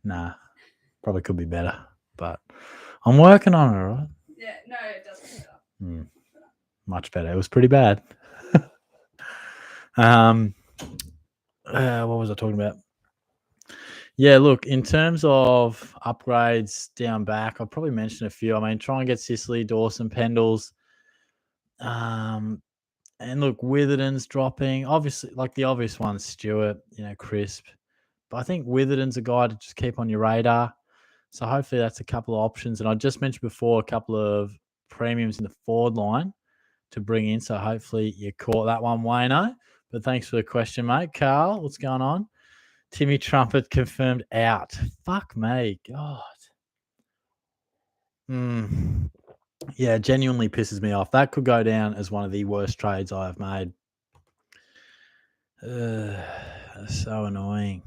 Nah. Probably could be better. But I'm working on it, all right? Yeah, no, it doesn't get better. Much better. It was pretty bad. What was I talking about? Yeah, look, in terms of upgrades down back, I'll probably mention a few. I mean, try and get Sicily, Dawson, Pendles. And look, Witherden's dropping. Obviously, like the obvious ones, Stewart, Crisp. But I think Witherden's a guy to just keep on your radar. So hopefully that's a couple of options. And I just mentioned before a couple of premiums in the forward line to bring in. So hopefully you caught that one, Wayno. But thanks for the question, mate. Carl, what's going on? Timmy Trumpet confirmed out. Fuck me. God. Yeah, genuinely pisses me off. That could go down as one of the worst trades I have made. So annoying.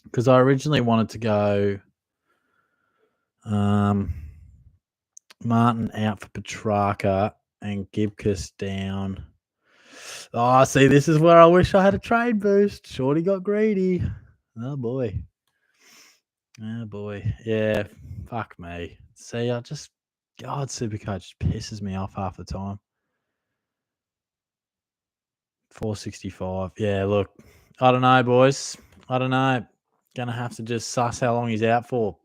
Because I originally wanted to go Martin out for Petrarca and Gibcus down. Oh, see, this is where I wish I had a trade boost. Shorty got greedy. Oh, boy. Yeah, fuck me. See, God, Supercoach pisses me off half the time. 465. Yeah, look, I don't know, boys. I don't know. Gonna have to just suss how long he's out for.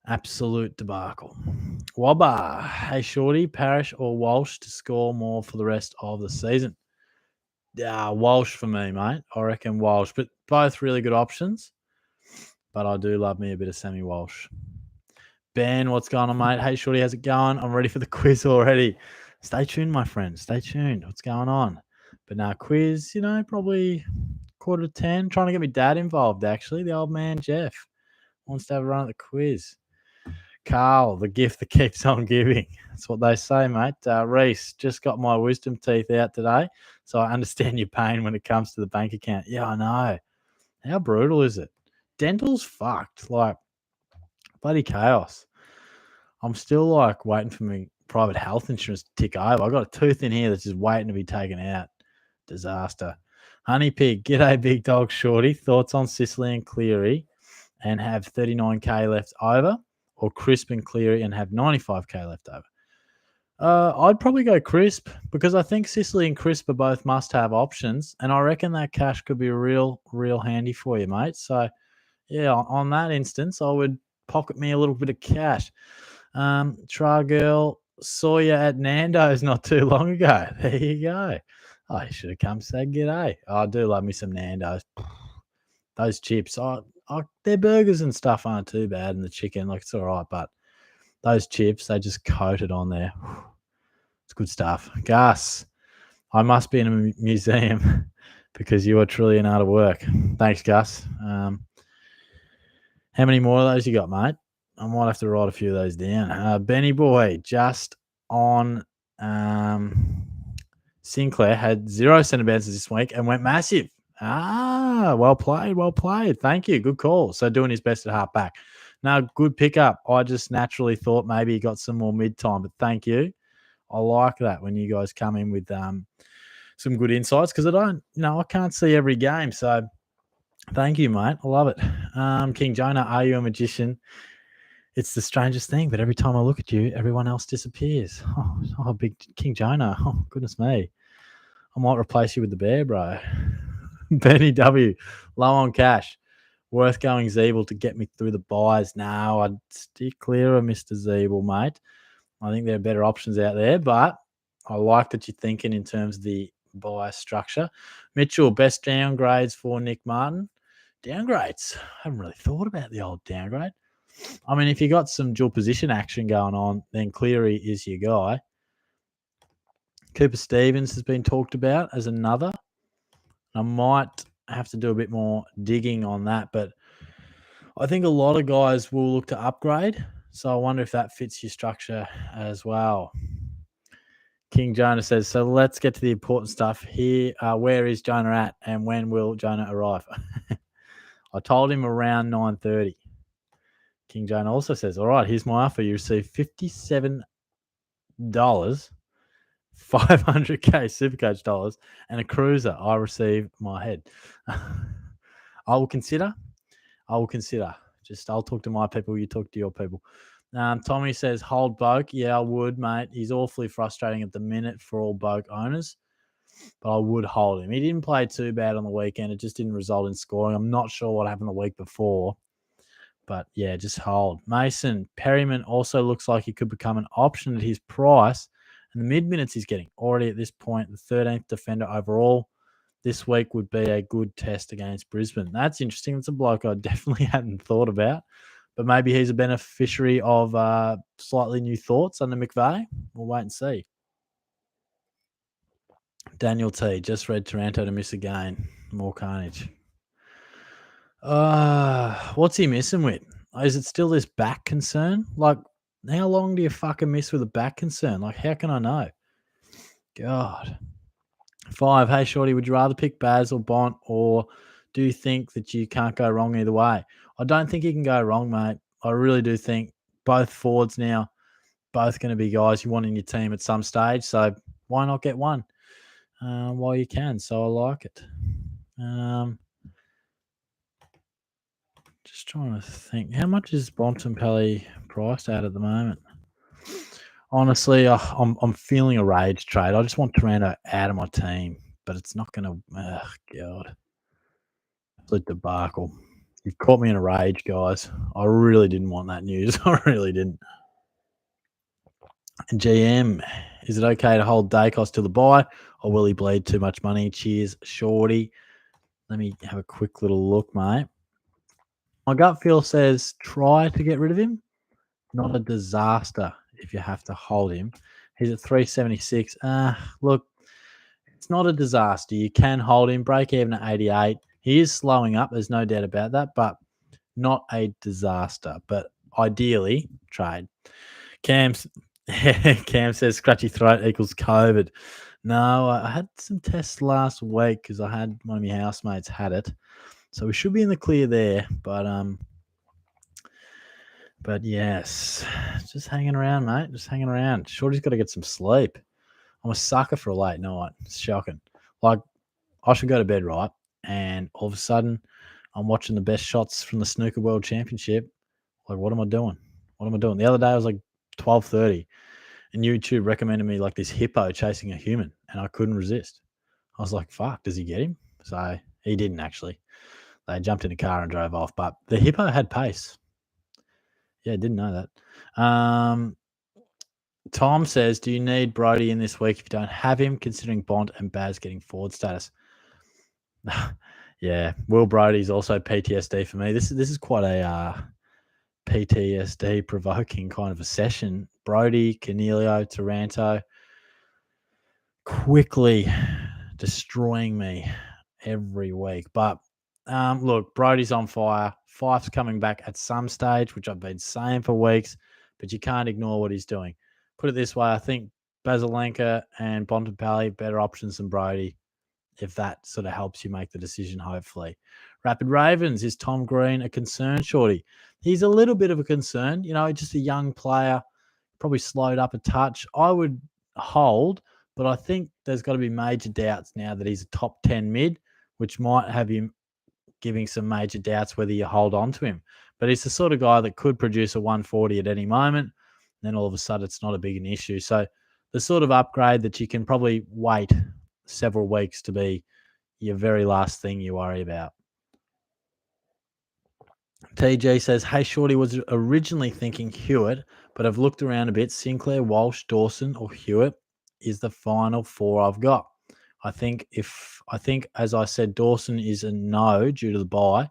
Absolute debacle. Wobber. Hey, Shorty, Parrish or Walsh to score more for the rest of the season? Yeah, Walsh for me, mate. I reckon Walsh. But both really good options. But I do love me a bit of Sammy Walsh. Ben, what's going on, mate? Hey, Shorty, how's it going? I'm ready for the quiz already. Stay tuned, my friend. Stay tuned. What's going on? But now, quiz, probably 9:45. Trying to get my dad involved, actually. The old man, Jeff, wants to have a run at the quiz. Carl, the gift that keeps on giving. That's what they say, mate. Reese, just got my wisdom teeth out today, so I understand your pain when it comes to the bank account. Yeah, I know. How brutal is it? Dental's fucked. Like, bloody chaos. I'm still, waiting for my private health insurance to tick over. I got a tooth in here that's just waiting to be taken out. Disaster. Honey Pig, g'day, big dog Shorty. Thoughts on Sicily and Cleary and have 39k left over, or Crisp and Cleary and have 95k left over? I'd probably go Crisp because I think Sicily and Crisp are both must-have options, and I reckon that cash could be real handy for you, mate. So, yeah, on that instance, I would pocket me a little bit of cash. Try Girl, saw you at Nando's not too long ago. There you go. Oh, you should have come say g'day. Oh, I do love me some Nando's. Those chips, their burgers and stuff aren't too bad, and the chicken, it's all right, but those chips, they just coat it on there. It's good stuff. Gus, I must be in a museum because you are truly an art of work. Thanks, Gus. How many more of those you got, mate? I might have to write a few of those down. Benny Boy, just on Sinclair, had 0 centre bounces this week and went massive. Well played. Thank you. Good call. So doing his best at half back. No, good pickup. I just naturally thought maybe he got some more mid-time, but thank you. I like that when you guys come in with some good insights because I can't see every game. So thank you, mate. I love it. King Jonah, are you a magician? It's the strangest thing, but every time I look at you, everyone else disappears. Oh, big King Jonah. Oh, goodness me. I might replace you with the bear, bro. Benny W, low on cash. Worth going Zeeble to get me through the buys. No, I'd stick clear of Mr. Zeeble, mate. I think there are better options out there, but I like that you're thinking in terms of the buy structure. Mitchell, best downgrades for Nick Martin. Downgrades. I haven't really thought about the old downgrade. I mean, if you got some dual position action going on, then Cleary is your guy. Cooper Stevens has been talked about as another. I might have to do a bit more digging on that, but I think a lot of guys will look to upgrade. So I wonder if that fits your structure as well. King Jonah says, so let's get to the important stuff here. Where is Jonah at and when will Jonah arrive? I told him around 9:30. King Jonah also says, all right, here's my offer. You receive $57, 500K Supercoach dollars, and a cruiser. I receive my head. I will consider. Just I'll talk to my people. You talk to your people. Tommy says, hold Boak. Yeah, I would, mate. He's awfully frustrating at the minute for all Boak owners, but I would hold him. He didn't play too bad on the weekend. It just didn't result in scoring. I'm not sure what happened the week before, but yeah, just hold. Mason Perryman also looks like he could become an option at his price and the mid-minutes he's getting. Already at this point, the 13th defender overall. This week would be a good test against Brisbane. That's interesting. It's a bloke I definitely hadn't thought about, but maybe he's a beneficiary of slightly new thoughts under McVeigh. We'll wait and see. Daniel T. Just read Taranto to miss again. More carnage. What's he missing with? Is it still this back concern? Like, how long do you fucking miss with a back concern? Like, how can I know? God. 5. Hey, Shorty, would you rather pick Baz or Bont, or do you think that you can't go wrong either way? I don't think you can go wrong, mate. I really do think both forwards now, both going to be guys you want in your team at some stage. So why not get one while you can? So I like it. Just trying to think. How much is Bontempelli priced at the moment? Honestly, I'm feeling a rage trade. I just want Taranto out of my team, but it's not going to. Oh, God. Absolute debacle. You've caught me in a rage, guys. I really didn't want that news. I really didn't. GM, is it okay to hold Dacos till the buy, or will he bleed too much money? Cheers, Shorty. Let me have a quick little look, mate. My gut feel says try to get rid of him. Not a disaster if you have to hold him. He's at 376. Look, it's not a disaster. You can hold him, break even at 88. He is slowing up. There's no doubt about that, but not a disaster. But ideally, trade. Cam says scratchy throat equals COVID. No, I had some tests last week because I had one of my housemates had it. So we should be in the clear there. But yes, just hanging around, mate. Just hanging around. Shorty's got to get some sleep. I'm a sucker for a late night. It's shocking. Like, I should go to bed, right? And all of a sudden, I'm watching the best shots from the Snooker World Championship. Like, what am I doing? What am I doing? The other day, I was like 12:30, and YouTube recommended me like this hippo chasing a human, and I couldn't resist. I was like, fuck, does he get him? So he didn't actually. They jumped in a car and drove off, but the hippo had pace. Yeah, didn't know that. Tom says, do you need Brody in this week if you don't have him, considering Bont and Baz getting forward status? Yeah, Will Brody's also PTSD for me. This is quite a PTSD provoking kind of a session. Brody, Cornelio, Taranto, quickly destroying me every week. But look, Brody's on fire. Fife's coming back at some stage, which I've been saying for weeks, but you can't ignore what he's doing. Put it this way, I think Basilenka and Bontempelli better options than Brody, if that sort of helps you make the decision, hopefully. Rapid Ravens, is Tom Green a concern, Shorty? He's a little bit of a concern. You know, just a young player, probably slowed up a touch. I would hold, but I think there's got to be major doubts now that he's a top 10 mid, which might have him giving some major doubts whether you hold on to him. But he's the sort of guy that could produce a 140 at any moment. Then all of a sudden, it's not a big an issue. So the sort of upgrade that you can probably wait several weeks to be your very last thing you worry about. TG says, hey, Shorty, was originally thinking Hewitt, but I've looked around a bit. Sinclair, Walsh, Dawson, or Hewitt is the final 4 I've got. I think, as I said, Dawson is a no due to the bye.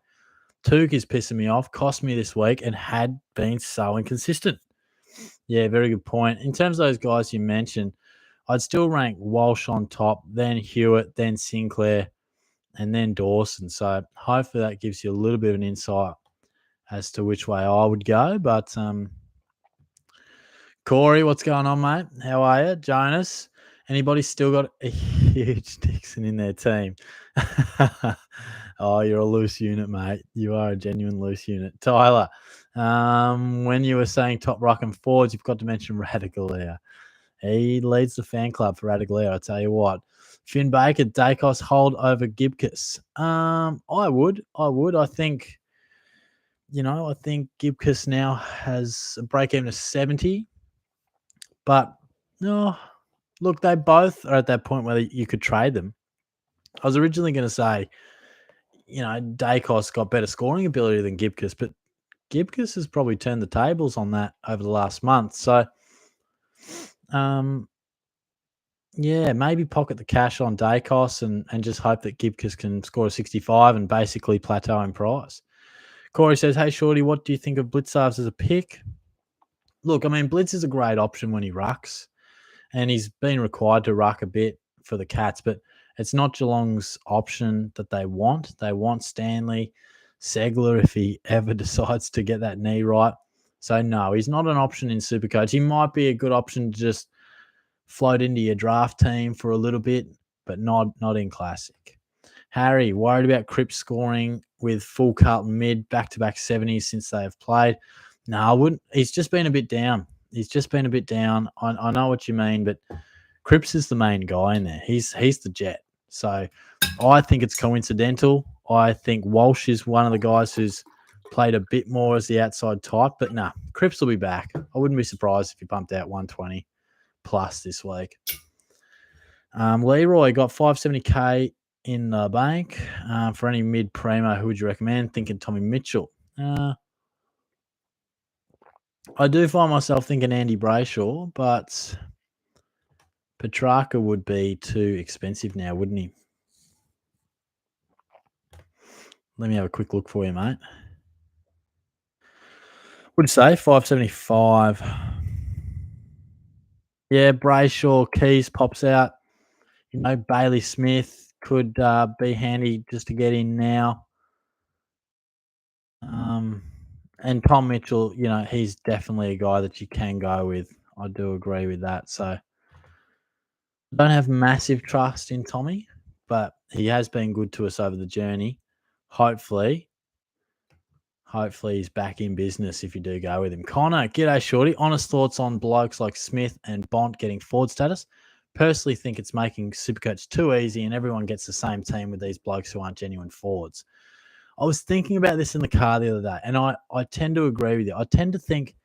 Took is pissing me off, cost me this week, and had been so inconsistent. Yeah, very good point. In terms of those guys you mentioned, I'd still rank Walsh on top, then Hewitt, then Sinclair, and then Dawson. So hopefully that gives you a little bit of an insight as to which way I would go. But Corey, what's going on, mate? How are you? Jonas, anybody still got a huge Dixon in their team? Oh, you're a loose unit, mate. You are a genuine loose unit. Tyler, when you were saying top rock and forwards, you've got to mention Radaglia. He leads the fan club for Radaglia, I tell you what. Finn Baker, Dacos hold over Gibcus. I would. I think, I think Gibcus now has a break even of 70. But no, look, they both are at that point where you could trade them. I was originally going to say, Dacos got better scoring ability than Gibcus, but Gibcus has probably turned the tables on that over the last month. So, yeah, maybe pocket the cash on Dacos and just hope that Gibcus can score a 65 and basically plateau in price. Corey says, hey, Shorty, what do you think of Blitzarves as a pick? Look, I mean, Blitz is a great option when he rucks, and he's been required to ruck a bit for the Cats, but it's not Geelong's option that they want. They want Stanley Segler if he ever decides to get that knee right. So, no, he's not an option in Supercoach. He might be a good option to just float into your draft team for a little bit, but not in Classic. Harry, worried about Cripps scoring with full Carlton mid, back-to-back 70s since they have played. No, I wouldn't. He's just been a bit down. I know what you mean, but Cripps is the main guy in there. He's the jet. So I think it's coincidental. I think Walsh is one of the guys who's played a bit more as the outside type, but nah, Cripps will be back. I wouldn't be surprised if he bumped out 120 plus this week. Leroy got 570k in the bank. For any mid primo, who would you recommend? Thinking Tommy Mitchell. I do find myself thinking Andy Brayshaw, but Petrarca would be too expensive now, wouldn't he? Let me have a quick look for you, mate. Would you say 575? Yeah, Brayshaw, Keys pops out. Bailey Smith could be handy just to get in now. And Tom Mitchell, he's definitely a guy that you can go with. I do agree with that. So I don't have massive trust in Tommy, but he has been good to us over the journey. Hopefully he's back in business if you do go with him. Connor, g'day, Shorty. Honest thoughts on blokes like Smith and Bont getting forward status? Personally think it's making Supercoach too easy and everyone gets the same team with these blokes who aren't genuine forwards. I was thinking about this in the car the other day, and I tend to agree with you. I tend to think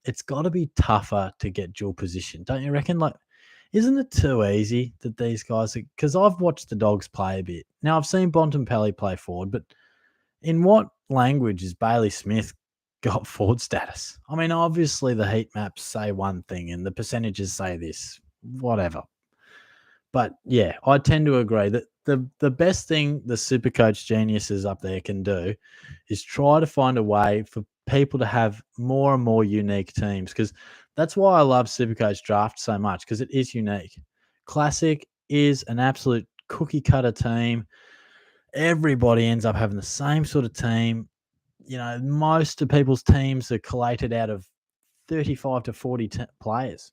it's got to be tougher to get dual position. Don't you reckon? Like, isn't it too easy that these guys – because I've watched the Dogs play a bit. Now, I've seen Bontempelli play forward, but in what language is Bailey Smith got forward status? I mean, obviously the heat maps say one thing and the percentages say this, whatever. But, yeah, I tend to agree that the best thing the Supercoach geniuses up there can do is try to find a way for people to have more and more unique teams, because that's why I love Supercoach Draft so much, because it is unique. Classic is an absolute cookie-cutter team. Everybody ends up having the same sort of team. Most of people's teams are collated out of 35 to 40 players,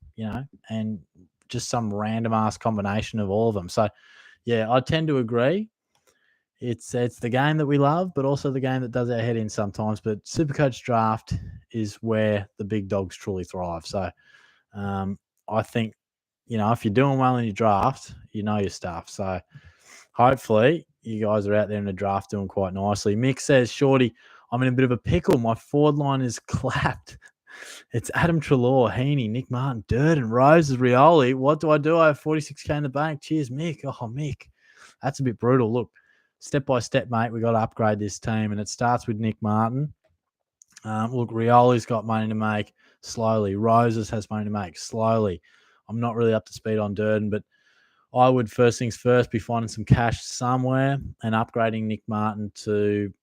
and just some random ass combination of all of them. So, yeah, I tend to agree. It's the game that we love, but also the game that does our head in sometimes. But Supercoach Draft is where the big dogs truly thrive. So, I think, if you're doing well in your draft, you know your stuff. So, hopefully, you guys are out there in the draft doing quite nicely. Mick says, Shorty, I'm in a bit of a pickle. My forward line is clapped. It's Adam Treloar, Heaney, Nick Martin, Durden, Roses, Rioli. What do? I have 46k in the bank. Cheers, Mick. Oh, Mick. That's a bit brutal. Look, step by step, mate, we got to upgrade this team, and it starts with Nick Martin. Look, Rioli's got money to make slowly. Roses has money to make slowly. I'm not really up to speed on Durden, but I would, first things first, be finding some cash somewhere and upgrading Nick Martin to,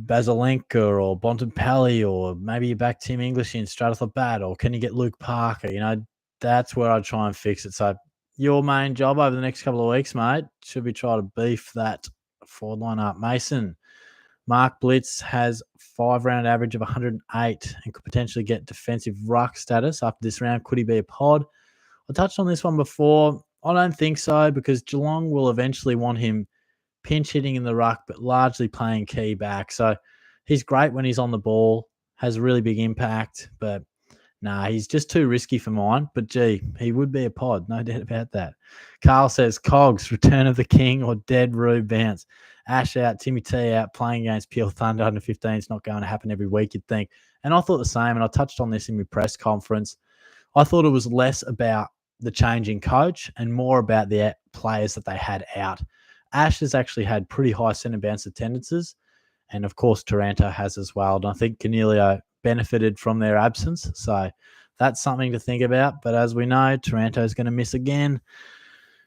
Basilenka or Bontempelli, or maybe you back Tim English in straight off the bat, or can you get Luke Parker? That's where I'd try and fix it. So your main job over the next couple of weeks, mate, should be try to beef that forward line up. Mason, Mark Blitz has 5-round average of 108 and could potentially get defensive ruck status after this round. Could he be a pod? I touched on this one before. I don't think so, because Geelong will eventually want him pinch hitting in the ruck, but largely playing key back. So he's great when he's on the ball, has a really big impact, but he's just too risky for mine. But gee, he would be a pod, no doubt about that. Carl says Cogs, Return of the King, or Dead Rube bounce. Ash out, Timmy T out, playing against Peel Thunder under 15 is not going to happen every week, you'd think. And I thought the same, and I touched on this in my press conference. I thought it was less about the changing coach and more about the players that they had out. Ash has actually had pretty high centre bounce attendances, and of course Taranto has as well. And I think Canelio benefited from their absence, so that's something to think about. But as we know, Taranto's going to miss again.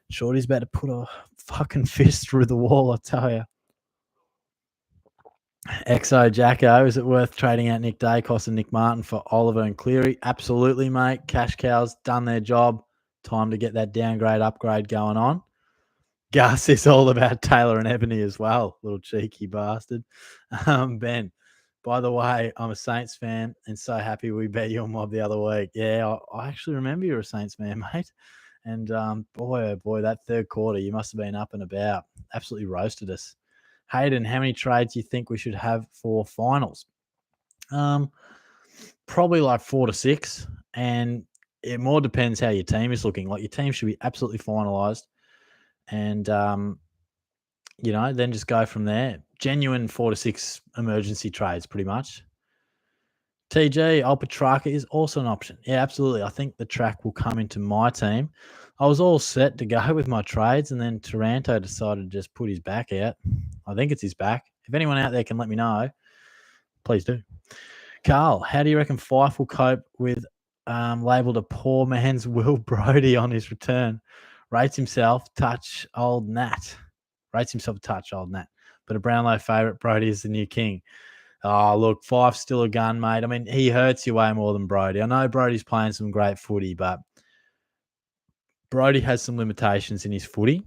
Shorty's about to put a fucking fist through the wall, I tell you. XO Jacko, is it worth trading out Nick Dacos and Nick Martin for Oliver and Cleary? Absolutely, mate. Cash cows done their job. Time to get that downgrade upgrade going on. Gus is all about Taylor and Ebony as well, little cheeky bastard. Ben, by the way, I'm a Saints fan and so happy we bet your mob the other week. Yeah, I actually remember you're a Saints fan, mate. And boy, oh boy, that third quarter, you must have been up and about. Absolutely roasted us. Hayden, how many trades do you think we should have for finals? Probably like 4 to 6. And it more depends how your team is looking. Like your team should be absolutely finalised. And, then just go from there. Genuine 4 to 6 emergency trades, pretty much. TG, Alpetraka is also an option. Yeah, absolutely. I think the track will come into my team. I was all set to go with my trades, and then Taranto decided to just put his back out. I think it's his back. If anyone out there can let me know, please do. Carl, how do you reckon Fife will cope with labelled a poor man's Will Brodie on his return? Rates himself a touch old Nat. But a Brownlow favourite, Brodie is the new king. Oh, look, Fife's still a gun, mate. I mean, he hurts you way more than Brodie. I know Brodie's playing some great footy, but Brodie has some limitations in his footy.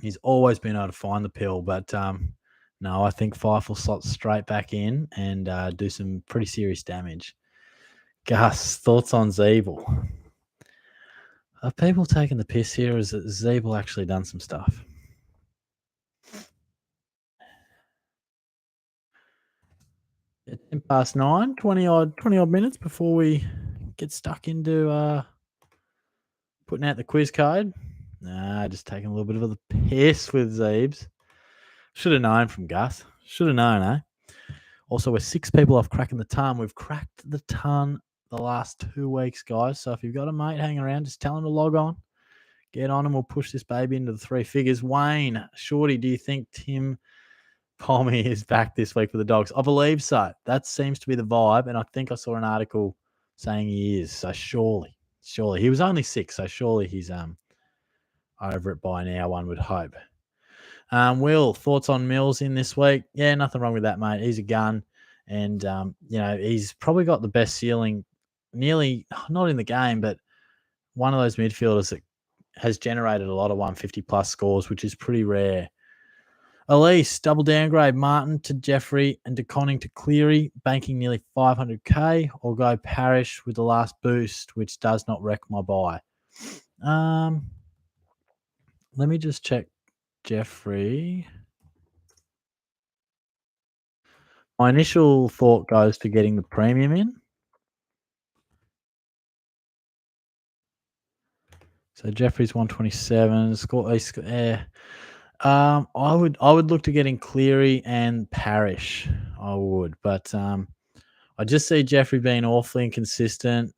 He's always been able to find the pill, but no, I think Fife will slot straight back in and do some pretty serious damage. Gus, thoughts on Zeeble? Are people taking the piss here? Is that Zeeble actually done some stuff? It's 9:10, 20 odd minutes before we get stuck into putting out the quiz code. Just taking a little bit of a piss with Zeebs. Should have known from Gus. Should have known, eh? Also, we're 6 people off cracking the ton. We've cracked the ton the last 2 weeks, guys. So if you've got a mate hanging around, just tell him to log on. Get on and we'll push this baby into the 3 figures. Wayne, Shorty, do you think Tim Pommy is back this week for the Dogs? I believe so. That seems to be the vibe. And I think I saw an article saying he is. So surely. He was only 6, so surely he's over it by now, one would hope. Will, thoughts on Mills in this week? Yeah, nothing wrong with that, mate. He's a gun. And, he's probably got the best ceiling, nearly, not in the game, but one of those midfielders that has generated a lot of 150-plus scores, which is pretty rare. Elise, double downgrade Martin to Jeffrey and DeConning to Cleary, banking nearly 500K, or go Parrish with the last boost, which does not wreck my buy. Let me just check Jeffrey. My initial thought goes to getting the premium in. So Jeffrey's 127. I would look to getting Cleary and Parrish. I would, but I just see Jeffrey being awfully inconsistent.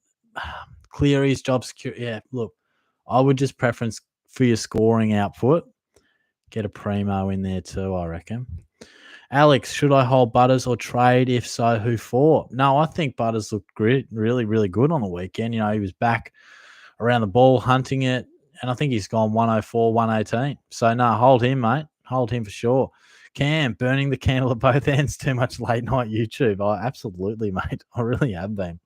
Cleary's job security. Yeah, look, I would just preference for your scoring output. Get a primo in there too, I reckon. Alex, should I hold Butters or trade? If so, who for? No, I think Butters looked great, really, really good on the weekend. He was back around the ball, hunting it, and I think he's gone 104, 118. So, no, hold him, mate. Hold him for sure. Cam, burning the candle at both ends, too much late night YouTube. Oh, absolutely, mate. I really have been.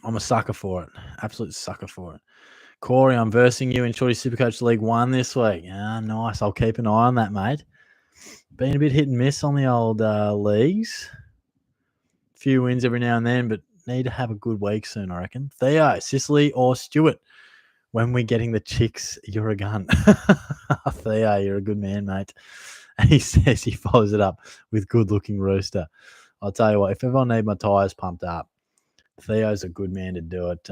I'm a sucker for it. Absolute sucker for it. Corey, I'm versing you in Shorty Supercoach League 1 this week. Ah, nice. I'll keep an eye on that, mate. Been a bit hit and miss on the old leagues. Few wins every now and then, but need to have a good week soon, I reckon. Theo, Sicily, or Stuart? When we're getting the chicks, you're a gun. Theo, you're a good man, mate. And he says he follows it up with good-looking rooster. I'll tell you what, if ever I need my tyres pumped up, Theo's a good man to do it.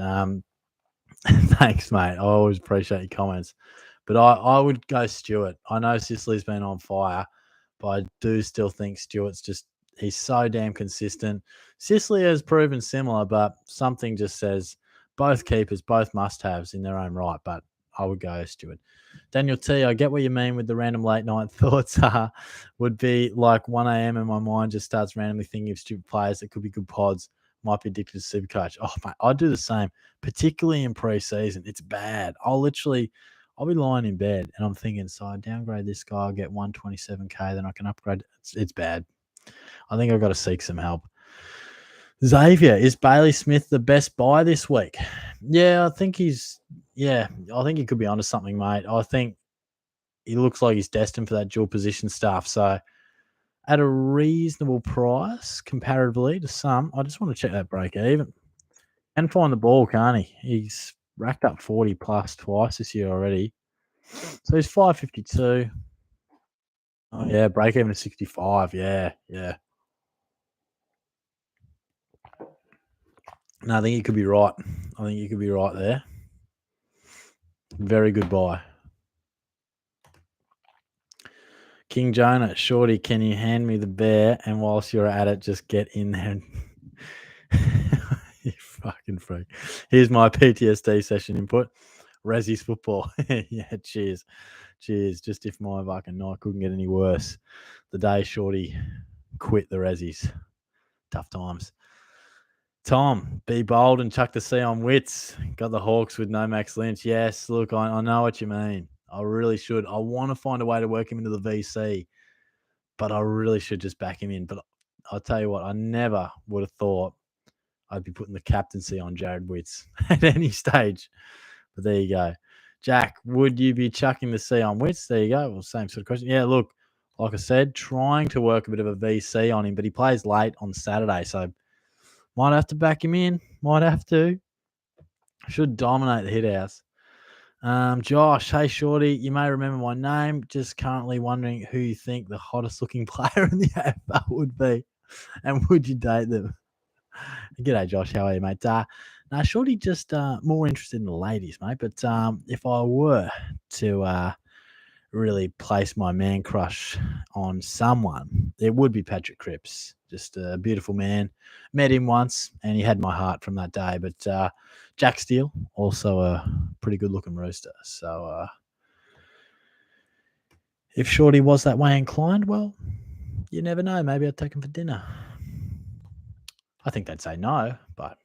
Thanks, mate. I always appreciate your comments. But I would go Stuart. I know Sicily's been on fire, but I do still think Stuart's he's so damn consistent. Sicily has proven similar, but something just says both keepers, both must-haves in their own right, but I would go Stuart. Daniel T, I get what you mean with the random late night thoughts. Would be like 1 a.m. and my mind just starts randomly thinking of stupid players that could be good pods. Might be addicted to Supercoach. Oh, mate, I do the same, particularly in pre-season. It's bad. I'll be lying in bed and I'm thinking, so I downgrade this guy, I'll get 127K, then I can upgrade. It's bad. I think I've got to seek some help. Xavier, is Bailey Smith the best buy this week? Yeah, I think he could be onto something, mate. I think he looks like he's destined for that dual position stuff. So at a reasonable price comparatively to some, I just want to check that break even. And find the ball, can't he? He's racked up 40 plus twice this year already. So he's 552. Oh, yeah, break even to 65. Yeah. No, I think you could be right. There. Very good buy. King Jonah, Shorty, can you hand me the bear? And whilst you're at it, just get in there. You fucking freak. Here's my PTSD session input. Rezzy's football. Yeah, cheers. Just if my fucking night couldn't get any worse. The day Shorty quit the Rezzies. Tough times. Tom, be bold and chuck the C on Wits. Got the Hawks with no Max Lynch. Yes, look, I know what you mean. I really should. I want to find a way to work him into the VC, but I really should just back him in. But I'll tell you what, I never would have thought I'd be putting the captaincy on Jared Witts at any stage. But there you go. Jack, would you be chucking the C on Witts? There you go. Well, same sort of question. Yeah, look, like I said, trying to work a bit of a VC on him, but he plays late on Saturday, so might have to back him in. Might have to. Should dominate the hit house. Josh, hey Shorty, you may remember my name. Just currently wondering who you think the hottest looking player in the AFL would be, and would you date them? G'day, Josh. How are you, mate? Now, Shorty, just more interested in the ladies, mate. But if I were to really place my man crush on someone, it would be Patrick Cripps. Just a beautiful man. Met him once, and he had my heart from that day. But Jack Steele, also a pretty good-looking rooster. So if Shorty was that way inclined, well, you never know. Maybe I'd take him for dinner. I think they'd say no, but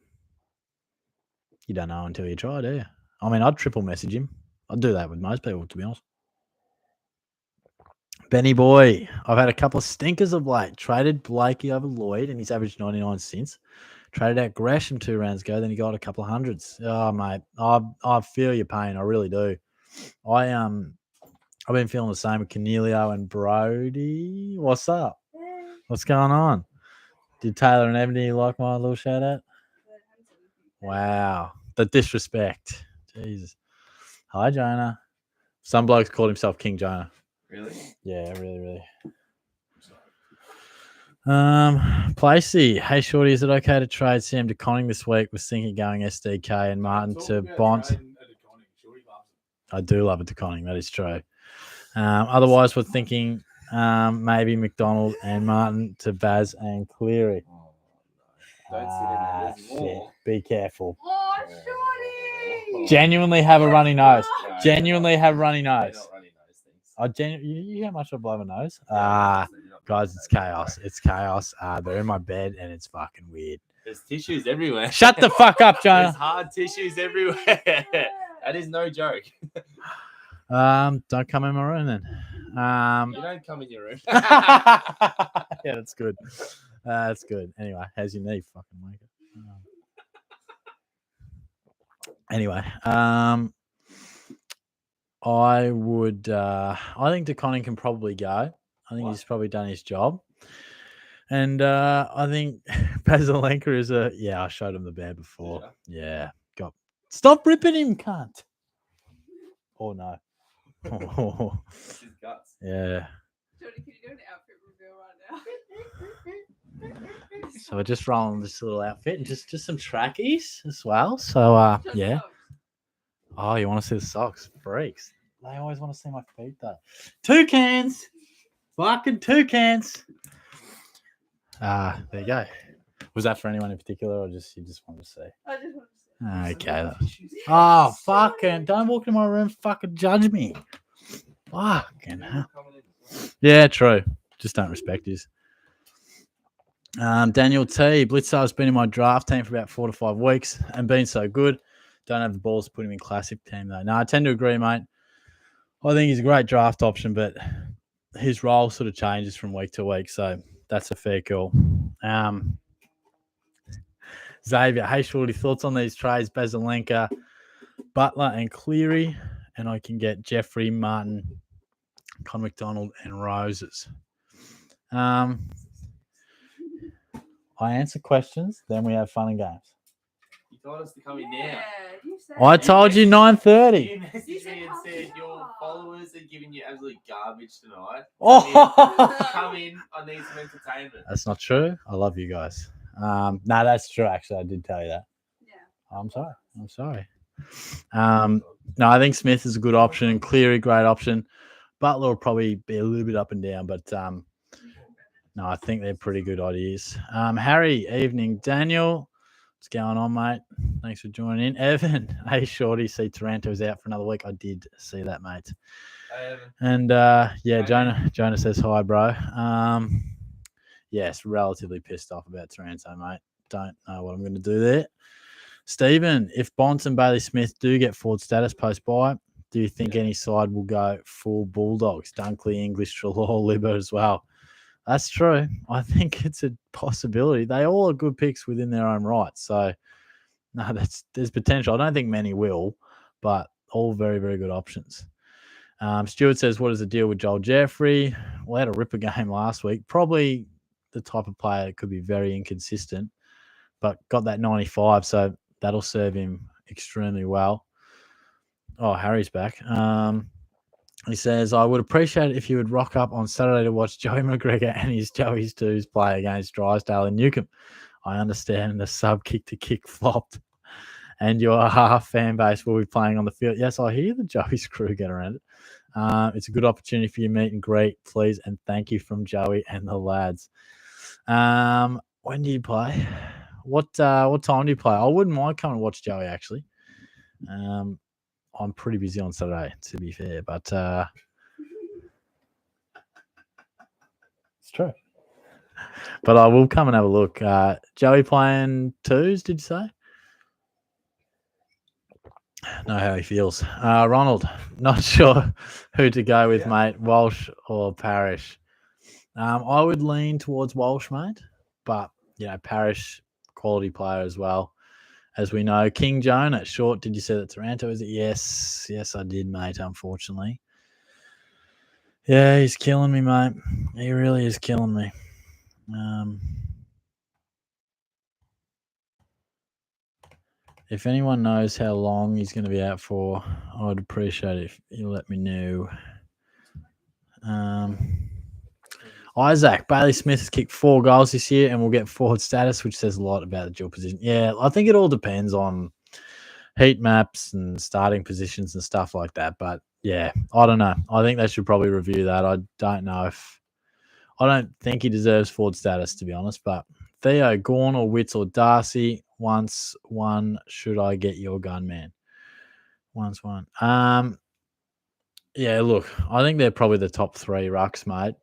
you don't know until you try, do you? I mean, I'd triple message him. I'd do that with most people, to be honest. Benny boy, I've had a couple of stinkers of late. Traded Blakey over Lloyd, and he's averaged 99 since. Traded out Gresham 2 rounds ago, then he got a couple of hundreds. Oh, mate, I feel your pain. I really do. I've been feeling the same with Cornelio and Brody. What's up? What's going on? Did Taylor and Ebony like my little shout out? Wow. The disrespect. Jesus. Hi, Jonah. Some blokes called himself King Jonah. Really? Yeah, really. Placey. Hey, Shorty, is it okay to trade Sam to Conning this week? Was thinking going SDK and Martin to Bont. I do love it to Conning. That is true. Otherwise, we're thinking maybe McDonald and Martin to Baz and Cleary. Don't sit in there. There's more. Be careful. Oh, Shorty! Genuinely have a runny nose. No, Genuinely have a runny They're nose. not running those things. You hear how much I blow my nose? Yeah, Guys, it's chaos. It's chaos. They're in my bed and it's fucking weird. There's tissues everywhere. Shut the fuck up, There's Jonah. hard tissues everywhere. That is no joke. Don't come in my room then. You don't come in your room. Yeah, that's good. That's good. Anyway, how's your knee, fucking wanker? Anyway, I would. I think DeConning can probably go. I think he's probably done his job, and I think Basalenka is a. Yeah, I showed him the bear before. Yeah, got. Stop ripping him, cunt. Oh no. It's his guts. Yeah. Jody, can you do an outfit reveal right now? So we're just rolling this little outfit and just some trackies as well. So Just yeah. socks. Oh, you want to see the socks? Freaks. They always want to see my feet though. Toucans. Fucking toucans. There you go. Was that for anyone in particular or just you just wanted to see? I just want to say. Okay. Oh, fucking don't walk in my room, fucking judge me. Fucking hell. Yeah, true. Just don't respect his. Daniel T. Blitzar's been in my draft team for about 4 to 5 weeks and been so good. Don't have the balls to put him in classic team though. No, I tend to agree, mate. I think he's a great draft option, but his role sort of changes from week to week, so that's a fair call. Xavier, hey Shorty, thoughts on these trades? Basalenka, Butler, and Cleary, and I can get Jeffrey, Martin, Con McDonald, and Roses. I answer questions, then we have fun and games. You told us to come in now. Yeah, you said I it. told you 9:30. You messaged me and said your followers are giving you absolute garbage tonight. Oh, Come in, I need some entertainment. that's not true. I love you guys. No, that's true. Actually, I did tell you that. Yeah. I'm sorry. No, I think Smith is a good option. Cleary, great option. Butler will probably be a little bit up and down, but no, I think they're pretty good ideas. Harry, evening. Daniel, what's going on, mate? Thanks for joining in. Evan, hey, Shorty, see Taranto's out for another week. I did see that, mate. Hey, Evan. And yeah, Jonah says hi, bro. Yes, relatively pissed off about Taranto, mate. Don't know what I'm going to do there. Stephen, if Bonds and Bailey Smith do get forward status post-buy, do you think any side will go full Bulldogs? Dunkley, English, Trelaw, Libber as well. That's true. I think it's a possibility. They all are good picks within their own right. So, no, there's potential. I don't think many will, but all very, very good options. Stuart says, what is the deal with Joel Jeffrey? Well, had a ripper game last week. Probably the type of player that could be very inconsistent, but got that 95, so that'll serve him extremely well. Oh, Harry's back. He says, I would appreciate it if you would rock up on Saturday to watch Joey McGregor and his Joey's Twos play against Drysdale and Newcombe. I understand the sub kick-to-kick flopped and your half fan base will be playing on the field. Yes, I hear the Joey's crew get around it. It's a good opportunity for you to meet and greet, please, and thank you from Joey and the lads. When do you play? What time do you play? I wouldn't mind coming and watch Joey, actually. I'm pretty busy on Saturday, to be fair, but it's true. But I will come and have a look. Joey playing twos, did you say? Know how he feels. Ronald, not sure who to go with, mate. Walsh or Parrish. I would lean towards Walsh, mate, but Parrish, quality player as well. As we know, King Jonah, short. Did you say that Taranto? Is it? Yes, I did, mate. Unfortunately, yeah, he's killing me, mate. He really is killing me. If anyone knows how long he's going to be out for, I'd appreciate it if you let me know. Isaac, Bailey Smith has kicked 4 goals this year and will get forward status, which says a lot about the dual position. Yeah, I think it all depends on heat maps and starting positions and stuff like that. But yeah, I don't know. I think they should probably review that. I don't think he deserves forward status, to be honest. But Theo, Gorn or Witts or Darcy, once one, should I get your gun, man? Once one. Yeah, look, I think they're probably the top 3 rucks, mate.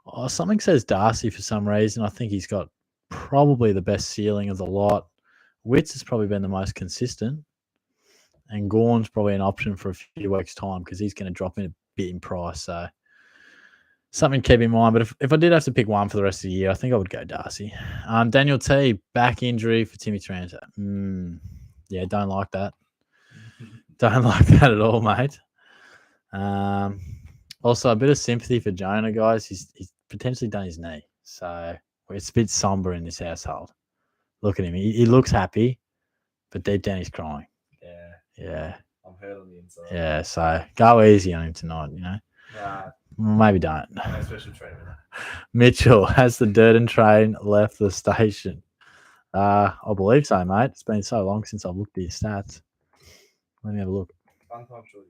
Oh, something says Darcy for some reason. I think he's got probably the best ceiling of the lot. Witts has probably been the most consistent. And Gorn's probably an option for a few weeks' time because he's going to drop in a bit in price. So Something to keep in mind. But if I did have to pick one for the rest of the year, I think I would go Darcy. Daniel T, back injury for Timmy Tranter. Yeah, don't like that. Don't like that at all, mate. Also, a bit of sympathy for Jonah, guys. He's potentially done his knee. So it's a bit somber in this household. Look at him. He looks happy, but deep down he's crying. Yeah. I'm hurt on the inside. Yeah, so go easy on him tonight, you know. Nah, Maybe don't. no special treatment. Mitchell, has the Durden train left the station? I believe so, mate. It's been so long since I've looked at your stats. Let me have a look. Fun time, shorty.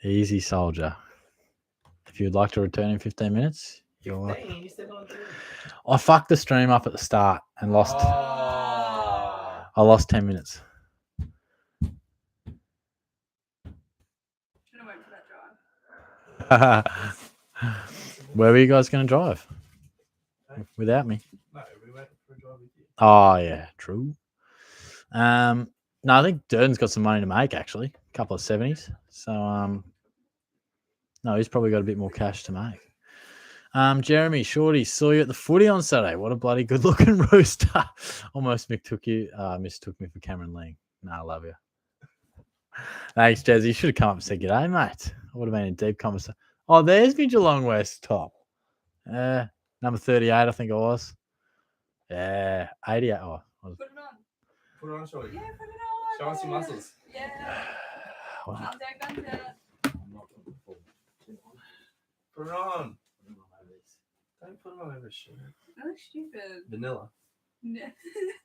Easy soldier. If you'd like to return in 15 minutes, you're welcome. Dang, you said 19. I fucked the stream up at the start and lost. Oh. I lost 10 minutes. Should have went for that drive. Where were you guys going to drive? Without me? No, we went for a drive with you. Oh, yeah, true. No, I think Durden's got some money to make, actually. A couple of 70s. So, no, he's probably got a bit more cash to make. Jeremy, Shorty, saw you at the footy on Saturday. What a bloody good-looking rooster. Almost mistook me for Cameron Ling. No, I love you. Thanks, Jazzy. You should have come up and said g'day, mate. I would have been in deep conversation. Oh, there's me Geelong West top. Number 38, I think it was. Yeah, 88. Oh, I was, Put it on. Put it on, shorty. Yeah, put it on. Show us your muscles. Yeah. well, Guns out, guns out. Put it on. Don't put it on over shit. That looks stupid. Vanilla. Yeah.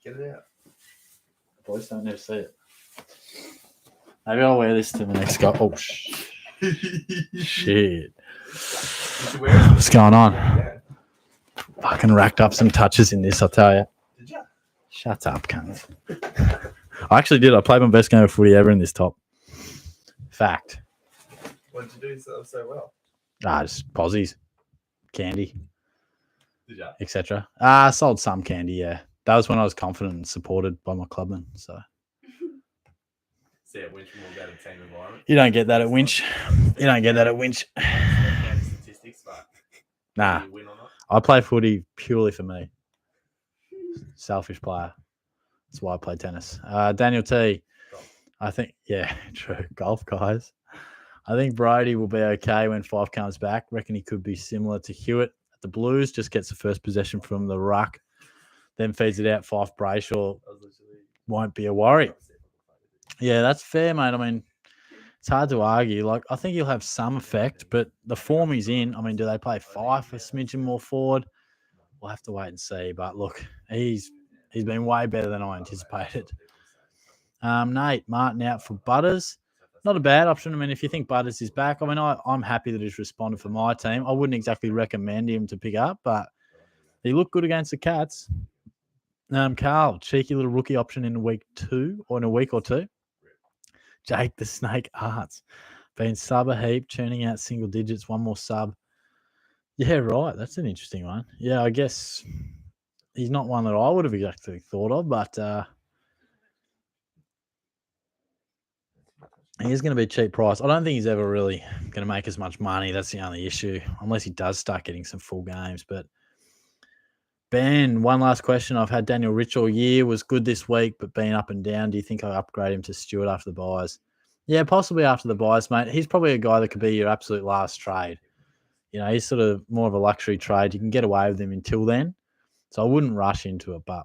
Get it out. boys don't never see it. Maybe I'll wear this to the next go. Oh, shit. What's going on? Yeah. Fucking racked up some touches in this, I'll tell you. Did you? Shut up, cunt. I actually did. I played my best game of footy ever in this top. Fact. What did you do so well? Just posies, candy, Did you? etc. I sold some candy, yeah. That was when I was confident and supported by my clubman. So See it Winch more about a team environment. you don't get that at Winch. You don't get that at Winch. Statistics, but Nah, do you win or not? I play footy purely for me. Selfish player. That's why I play tennis. Daniel T. I think, yeah, true. Golf, guys. I think Brody will be okay when Fife comes back. Reckon he could be similar to Hewitt at the Blues. Just gets the first possession from the ruck, then feeds it out. Fife Brayshaw won't be a worry. Yeah, that's fair, mate. I mean, it's hard to argue. Like, I think he'll have some effect, but the form he's in, I mean, do they play Fife a smidgen more forward? We'll have to wait and see. But look, he's been way better than I anticipated. Nate Martin out for Butters. Not a bad option. I mean, if you think Butters is back, I mean, I'm happy that he's responded for my team. I wouldn't exactly recommend him to pick up, but he looked good against the Cats. Carl, cheeky little rookie option in a week or two. Jake the Snake Arts. Been sub a heap, churning out single digits, one more sub. Yeah, right. That's an interesting one. Yeah, I guess he's not one that I would have exactly thought of, but he is going to be a cheap price. I don't think he's ever really going to make as much money. That's the only issue, unless he does start getting some full games. But Ben, one last question. I've had Daniel Rich all year. Was good this week, but been up and down. Do you think I upgrade him to Stewart after the buys? Yeah, possibly after the buys, mate. He's probably a guy that could be your absolute last trade. You know, he's sort of more of a luxury trade. You can get away with him until then. So I wouldn't rush into it, but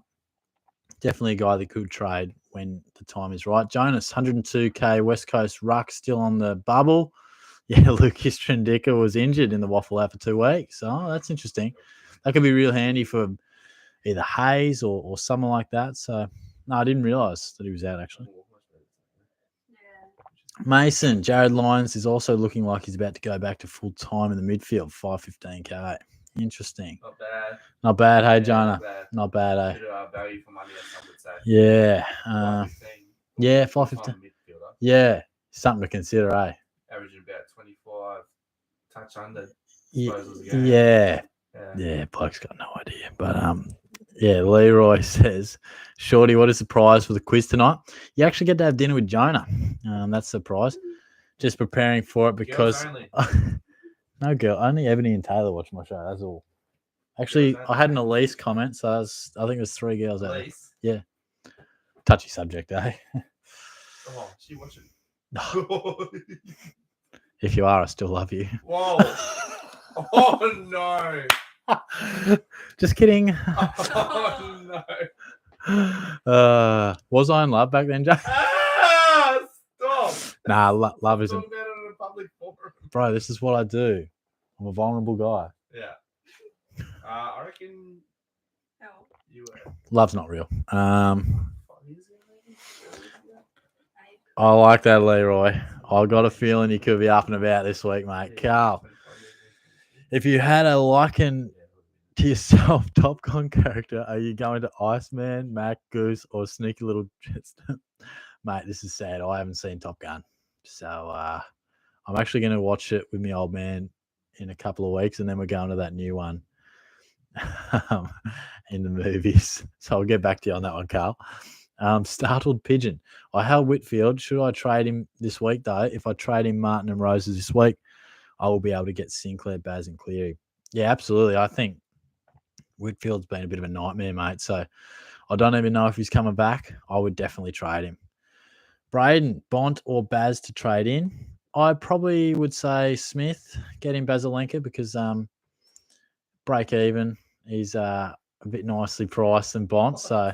definitely a guy that could trade when the time is right. Jonas, 102K West Coast ruck, still on the bubble. Yeah, Lucas Trendica was injured in the waffle out for 2 weeks. So that's interesting. That could be real handy for either Hayes or someone like that. So, no, I didn't realise that he was out, actually. Yeah. Mason, Jared Lyons is also looking like he's about to go back to full time in the midfield, 515K. Interesting. Not bad. Not bad, hey, Yeah, Jonah. Not bad. Not bad, eh? Bit of value for money, as some would say. Yeah. 515. yeah, Full-time 515. midfielder, Yeah, something to consider, eh? averaging about 25 touch under Yeah, disposals a game. yeah, yeah. Bloke's got no idea, but yeah. Leroy says, "Shorty, what a surprise for the quiz tonight! You actually get to have dinner with Jonah. That's a surprise. Just preparing for it because Girls only. No girl. Only Ebony and Taylor watch my show. That's all. Actually, that I had an nice? Elise comment, so I think there's 3 girls out there. Elise. Touchy subject, eh? Oh, she watching. If you are, I still love you. Whoa. Oh no. Just kidding. Oh no. Was I in love back then, Jack? Ah, stop. Nah, love isn't. Talk about it in a public forum. Bro, this is what I do. I'm a vulnerable guy. Yeah. I reckon Hell. you were Love's not real. 5 years ago, maybe? 4 years ago? I like that, Leroy. I got a feeling you could be up and about this week, mate. Carl, 25 years ago. if you had a liken to yourself, Top Gun character, are you going to Iceman, Mac, Goose, or Sneaky Little Jetster? Mate, this is sad. I haven't seen Top Gun. So I'm actually going to watch it with my old man in a couple of weeks, and then we're going to that new one in the movies. So I'll get back to you on that one, Carl. Startled Pigeon. I held Whitfield. Should I trade him this week, though? If I trade him Martin and Roses this week, I will be able to get Sinclair, Baz, and Cleary. Yeah, absolutely. I think Whitfield's been a bit of a nightmare, mate. So I don't even know if he's coming back. I would definitely trade him. Braden, Bont or Baz to trade in? I probably would say Smith, get him Bazalenka because break even. He's a bit nicely priced than Bont. So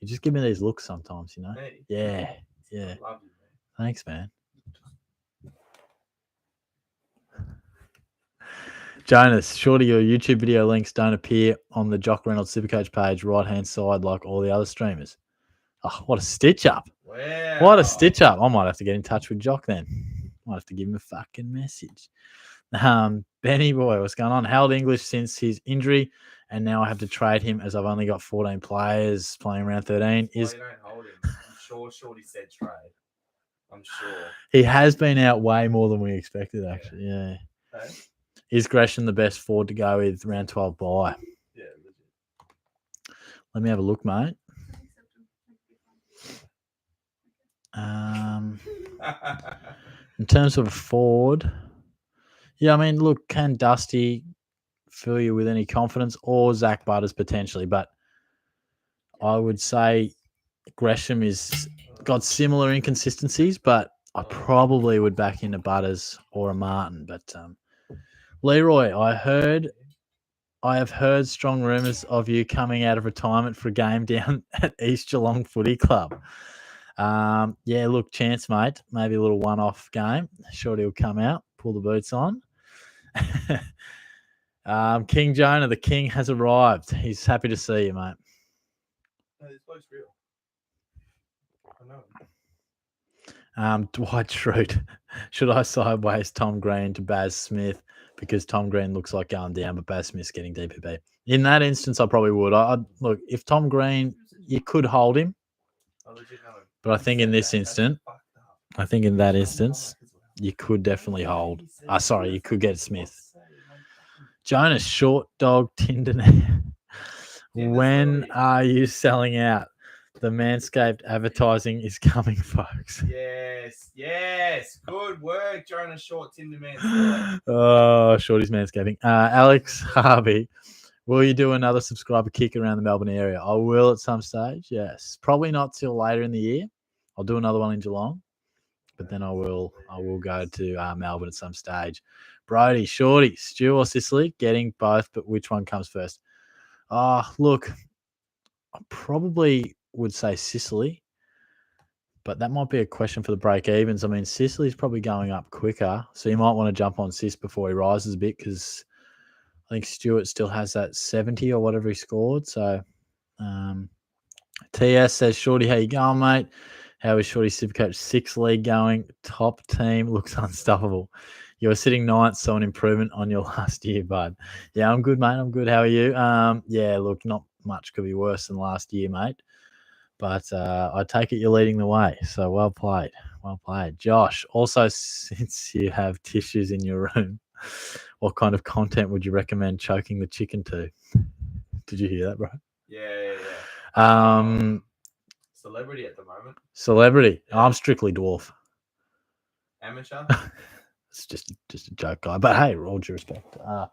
you just give me these looks sometimes, you know? Hey. Yeah. I love you, man. Thanks, man. Jonas, shorty, your YouTube video links don't appear on the Jock Reynolds Supercoach page, right-hand side, like all the other streamers. Oh, what a stitch up. Wow. What a stitch up. I might have to get in touch with Jock then. Might have to give him a fucking message. Benny boy, what's going on? Held English since his injury, and now I have to trade him as I've only got 14 players playing round 13. Why you don't hold him? I'm sure Shorty said trade. I'm sure. He has been out way more than we expected, actually. Yeah. Okay. Is Gresham the best forward to go with round 12 bye? Yeah, legit. Let me have a look, mate. In terms of a forward, yeah, I mean, look, can Dusty fill you with any confidence or Zach Butters potentially? But I would say Gresham is got similar inconsistencies, but I probably would back into Butters or a Martin. But Leroy, I have heard strong rumours of you coming out of retirement for a game down at East Geelong Footy Club. Yeah, look, chance, mate. Maybe a little one-off game. Shorty will come out, pull the boots on. King Jonah, the king has arrived. He's happy to see you, mate. No, this bloke's real. I know. Dwight Schrute. Should I sideways Tom Green to Baz Smith because Tom Green looks like going down, but Baz Smith's getting DPP? In that instance, I probably would. I'd look, if Tom Green, you could hold him. But I think in this instant, in that instance, you could definitely hold. Sorry, you could get Smith. Jonas, short dog Tinder. When are you selling out? The Manscaped advertising is coming, folks. Yes. Good work, Jonah Short, Tinder Man. Oh, Shorty's Manscaping. Alex Harvey, will you do another subscriber kick around the Melbourne area? I will at some stage, yes. Probably not till later in the year. I'll do another one in Geelong, but then I will go to Melbourne at some stage. Brody, Shorty, Stu or Sicily? Getting both, but which one comes first? Look, I probably would say Sicily, but that might be a question for the break evens. I mean, Sicily's probably going up quicker, so you might want to jump on Sis before he rises a bit because I think Stewart still has that 70 or whatever he scored. So TS says, Shorty, how you going, mate? How is Shorty Supercoach 6 league going? Top team looks unstoppable. You're sitting ninth, so an improvement on your last year, bud. Yeah, I'm good, mate. I'm good. How are you? Yeah, look, not much could be worse than last year, mate. But I take it you're leading the way. So well played. Well played. Josh, also, since you have tissues in your room, what kind of content would you recommend choking the chicken to? Did you hear that, bro? Yeah. Celebrity at the moment. Celebrity. Yeah. I'm strictly dwarf. Amateur. It's just a joke, guy. But hey, all due respect. What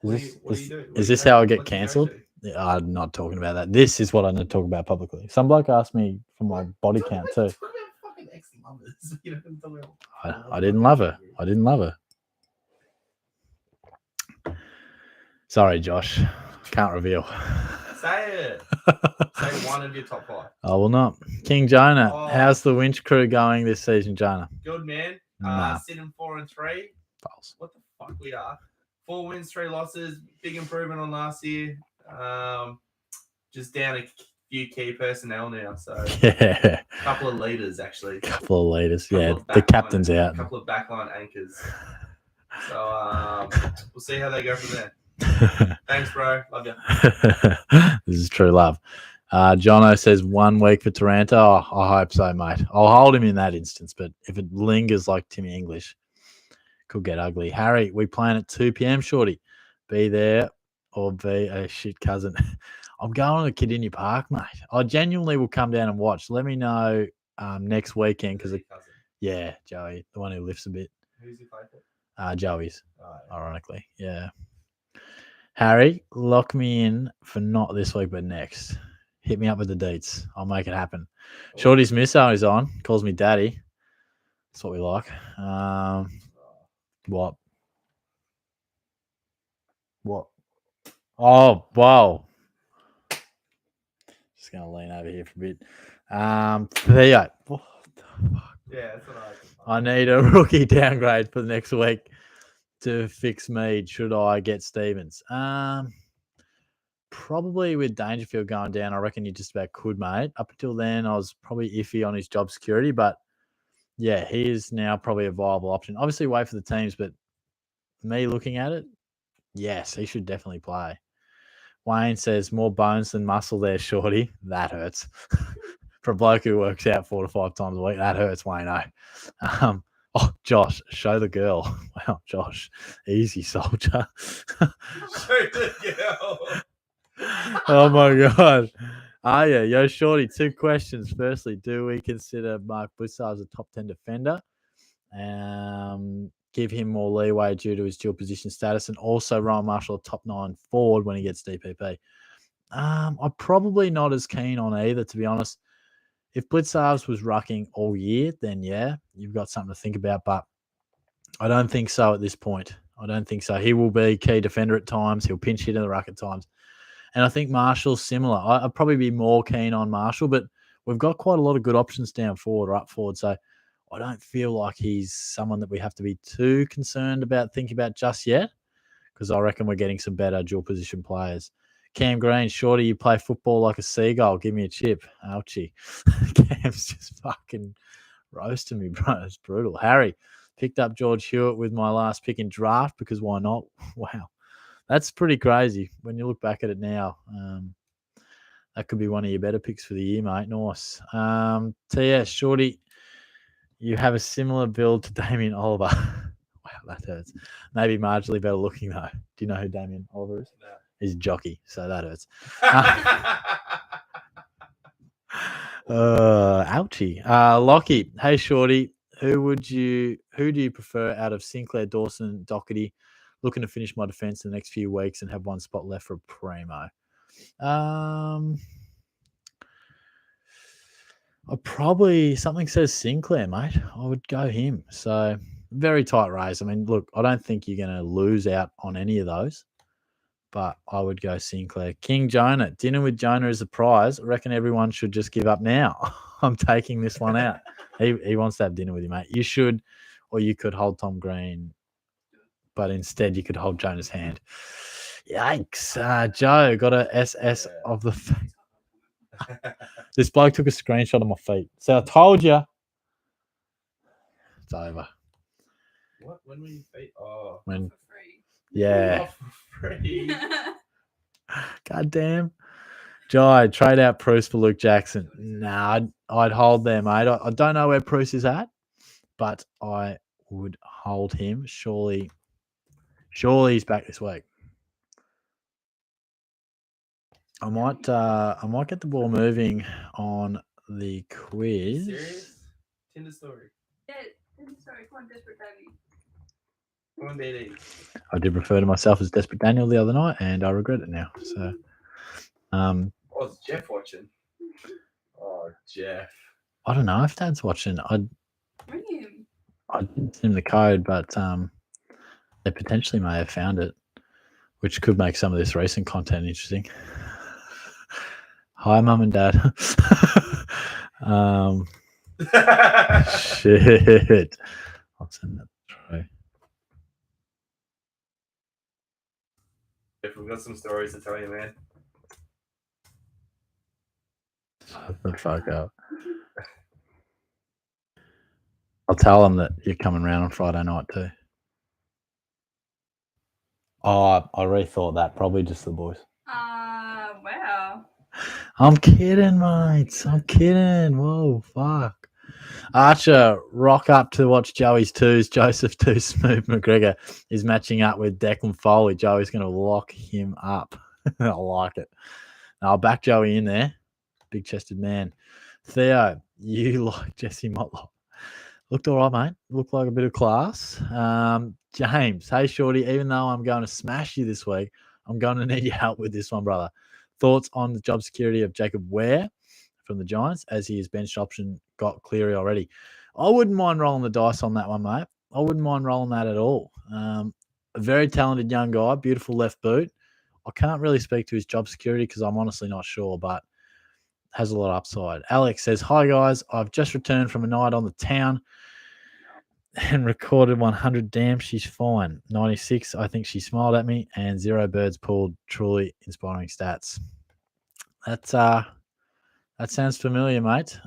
do you do? What do Is you this go- how I get what's your cancelled? go-to? Yeah, I'm not talking about that. This is what I need to talk about publicly. Some bloke asked me for my body Talk count about- too. talk about fucking ex-lovers. You don't talk about- I didn't love her. I didn't love her. Sorry, Josh. Can't reveal. Say it. Say one of your top 5. I will not. King Jonah, Oh. how's the Winch crew going this season, Jonah? Good man. Nah. Sitting 4-3. False. What the fuck we are? 4 wins, 3 losses. Big improvement on last year. Just down a few key personnel now. So Yeah. a couple of leaders actually. Couple of leaders. Couple Yeah, of the backline- captain's A out. couple of backline anchors. So we'll see how they go from there. Thanks, bro. Love you. This is true love. Jono says 1 week for Taranto. Oh, I hope so, mate. I'll hold him in that instance, but if it lingers like Timmy English, could get ugly. Harry, we playing at 2 p.m. Shorty. Be there or be a shit cousin. I'm going to Kidinia Park, mate. I genuinely will come down and watch. Let me know next weekend because, Cousin. yeah, Joey, the one who lifts a bit. Who's he play for? Joey's, Oh, yeah. ironically. Yeah. Harry, lock me in for not this week, but next. Hit me up with the deets. I'll make it happen. Shorty's misso is on. Calls me daddy. That's what we like. What? What? Oh, wow. Just going to lean over here for a bit. Theo. What the fuck? Yeah, that's what I need a rookie downgrade for the next week to fix Mead. Should I get Stevens? Probably with Dangerfield going down, I reckon you just about could, mate. Up until then, I was probably iffy on his job security, but yeah, he is now probably a viable option. Obviously, wait for the teams, but me looking at it, yes, he should definitely play. Wayne says more bones than muscle there, Shorty. That hurts. For a bloke who works out 4 to 5 times a week, that hurts, Wayne. Oh, Josh, show the girl. Wow, Josh, easy soldier. Oh my god. Yeah, yo, Shorty, 2 questions. Firstly, do we consider Mark Bussard as a top 10 defender? Give him more leeway due to his dual position status, and also Ryan Marshall a top 9 forward when he gets DPP. I'm probably not as keen on either, to be honest. If Blitzarves was rucking all year, then yeah, you've got something to think about, but I don't think so at this point. I don't think so. He will be key defender at times. He'll pinch hit in the ruck at times. And I think Marshall's similar. I'd probably be more keen on Marshall, but we've got quite a lot of good options down forward or up forward. So I don't feel like he's someone that we have to be too concerned about thinking about just yet, because I reckon we're getting some better dual position players. Cam Green, Shorty, you play football like a seagull. Give me a chip. Ouchie. Cam's just fucking roasting me, bro. It's brutal. Harry, picked up George Hewitt with my last pick in draft because why not? Wow. That's pretty crazy when you look back at it now. That could be one of your better picks for the year, mate. Nice. TS, Shorty, you have a similar build to Damien Oliver. Wow, that hurts. Maybe marginally better looking, though. Do you know who Damien Oliver is? No. He's a jockey, so that hurts. Ouchie. Lockie, hey, Shorty, who do you prefer out of Sinclair, Dawson, Doherty? Looking to finish my defense in the next few weeks and have one spot left for a primo. Something says Sinclair, mate. I would go him. So very tight race. I mean, look, I don't think you're going to lose out on any of those, but I would go Sinclair. King Jonah, dinner with Jonah is a prize. I reckon everyone should just give up now. I'm taking this one out. He wants to have dinner with you, mate. You should, or you could hold Tom Green, but instead you could hold Jonah's hand. Yikes. Joe got a SS of the... This bloke took a screenshot of my feet. So I told you. It's over. What? When were you feet? Oh. When, For free. yeah. Not for free. God damn. Jai, trade out Bruce for Luke Jackson. Nah, I'd hold there, mate. I don't know where Bruce is at, but I would hold him. Surely he's back this week. I might get the ball moving on the quiz. Serious? Tinder story. Yeah, Sorry, come on, Desperate Danny. Come on, DD. I did refer to myself as Desperate Daniel the other night, and I regret it now. So, What's Jeff watching? Oh, Jeff. I don't know if Dad's watching. Ring him. I didn't send him the code, but they potentially may have found it, which could make some of this recent content interesting. Hi, Mum and Dad. Shit. I'll send that through. Jeff, we've got some stories to tell you, man. Shut the fuck up. I'll tell them that you're coming round on Friday night too. Oh, I rethought that. Probably just the boys. Wow. I'm kidding, mates. I'm kidding. Whoa, fuck. Archer, rock up to watch Joey's twos. Joseph Too Smooth McGregor is matching up with Declan Foley. Joey's going to lock him up. I like it. I'll back Joey in there. Big chested man. Theo, you like Jesse Motlop. Looked all right, mate. Looked like a bit of class. James, hey, Shorty, even though I'm going to smash you this week, I'm going to need your help with this one, brother. Thoughts on the job security of Jacob Ware from the Giants as his bench option got Cleary already? I wouldn't mind rolling the dice on that one, mate. I wouldn't mind rolling that at all. A very talented young guy, beautiful left boot. I can't really speak to his job security because I'm honestly not sure, but has a lot of upside. Alex says, hi, guys. I've just returned from a night on the town and recorded 100. Damn, she's fine. 96, I think she smiled at me, and 0 birds pulled. Truly inspiring stats. That sounds familiar, mate.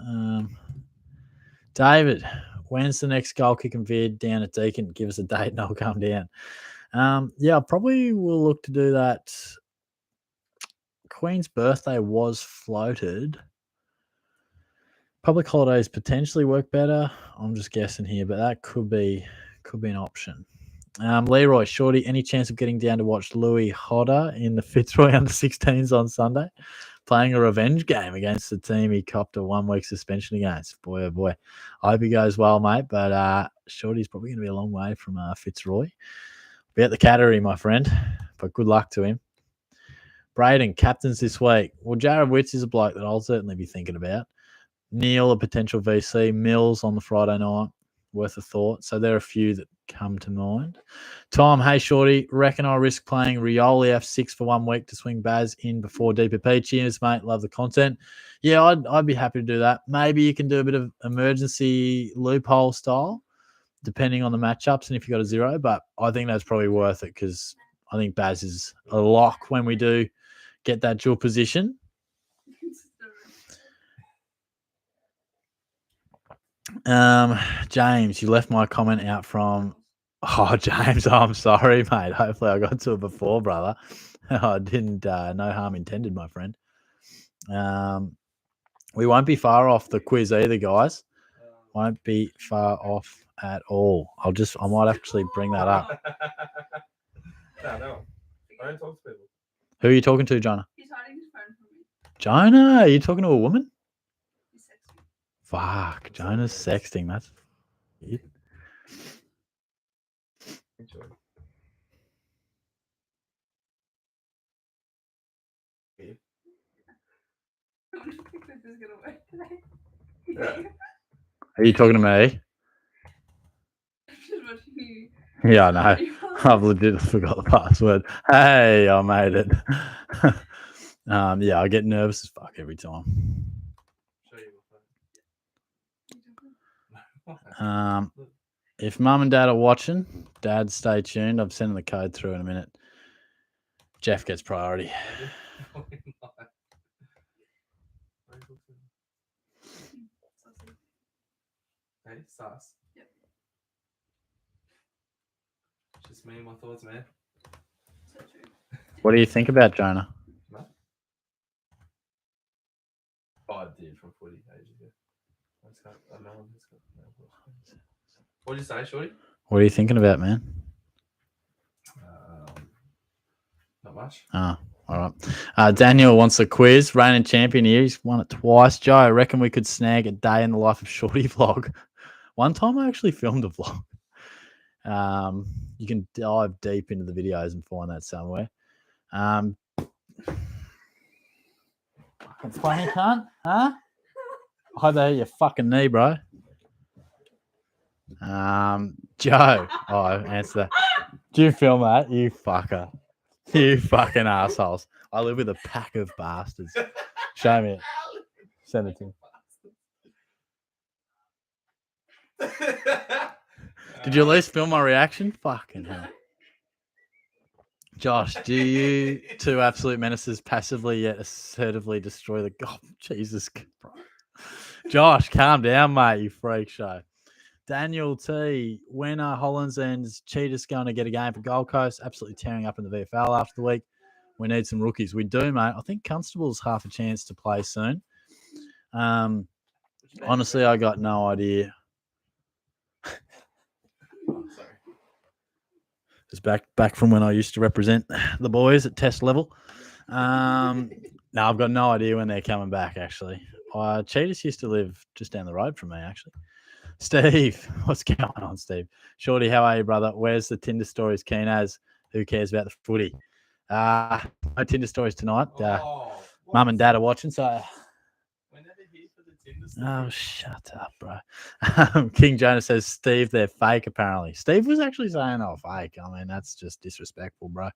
David, when's the next goal kick and vid down at Deacon? Give us a date and I'll come down. Yeah, I probably will look to do that. Queen's birthday was floated. Public holidays potentially work better. I'm just guessing here, but that could be an option. Leroy, Shorty, any chance of getting down to watch Louis Hodder in the Fitzroy under-16s on Sunday? Playing a revenge game against the team he copped a 1-week suspension against. Boy, oh boy. I hope he goes well, mate, but Shorty's probably going to be a long way from Fitzroy. Be at the Cattery, my friend, but good luck to him. Braden, captains this week. Well, Jared Witts is a bloke that I'll certainly be thinking about. Neil, a potential VC. Mills on the Friday night. Worth a thought. So there are a few that come to mind. Tom, hey, Shorty. Reckon I risk playing Rioli F6 for 1 week to swing Baz in before DPP. Cheers, mate. Love the content. Yeah, I'd be happy to do that. Maybe you can do a bit of emergency loophole style, depending on the matchups and if you got a 0. But I think that's probably worth it because I think Baz is a lock when we do get that dual position. James, you left my comment out from. Oh, James, I'm sorry, mate. Hopefully, I got to it before, brother. I didn't. No harm intended, my friend. We won't be far off the quiz either, guys. Won't be far off at all. I might actually bring that up. No. I don't talk to people. Who are you talking to, Jonah? He's hiding his phone from me. Jonah, are you talking to a woman? He's sexy. Fuck, Jonah's sexting. That's weird. Enjoy. I don't think this is gonna work today. Yeah. Are you talking to me? I'm just watching you. Yeah, I know. I've legit forgot the password. Hey, I made it. Yeah, I get nervous as fuck every time. Show you my phone. If mum and dad are watching, dad, stay tuned. I'm sending the code through in a minute. Jeff gets priority. Hey, sus. Yep. Just me and my thoughts, man. So true. What do you think about Jonah? No? Oh, I did from 40 ages ago. What did you say, Shorty? What are you thinking about, man? Not much. Oh, all right. Daniel wants a quiz. Reigning champion here. He's won it twice. Joe, I reckon we could snag a day in the life of Shorty vlog One time I actually filmed a vlog. You can dive deep into the videos and find that somewhere. Fucking funny, cunt, huh? I hope they hit your fucking knee, bro. Joe. Oh, answer that. Do you film that? You fucker. You fucking assholes. I live with a pack of bastards. Show me it. Send it to me. Did you at least film my reaction? Fucking hell. Josh, do you two absolute menaces passively yet assertively destroy the... Oh, Jesus. Bro. Josh, calm down, mate, you freak show. Daniel T, when are Hollands and Cheetahs going to get a game for Gold Coast? Absolutely tearing up in the VFL after the week. We need some rookies. We do, mate. I think Constable's half a chance to play soon. Honestly, I got no idea. Sorry. It's back from when I used to represent the boys at test level. No, I've got no idea when they're coming back, actually. Cheetahs used to live just down the road from me, actually. Steve, what's going on, Steve? Shorty, how are you, brother? Where's the Tinder stories keen as? Who cares about the footy? No Tinder stories tonight. Mum and Dad are watching, so... We're never here for the Tinder Oh, stories. shut up, bro. King Jonah says, Steve, they're fake, apparently. Steve was actually saying, oh, fake. I mean, that's just disrespectful, bro.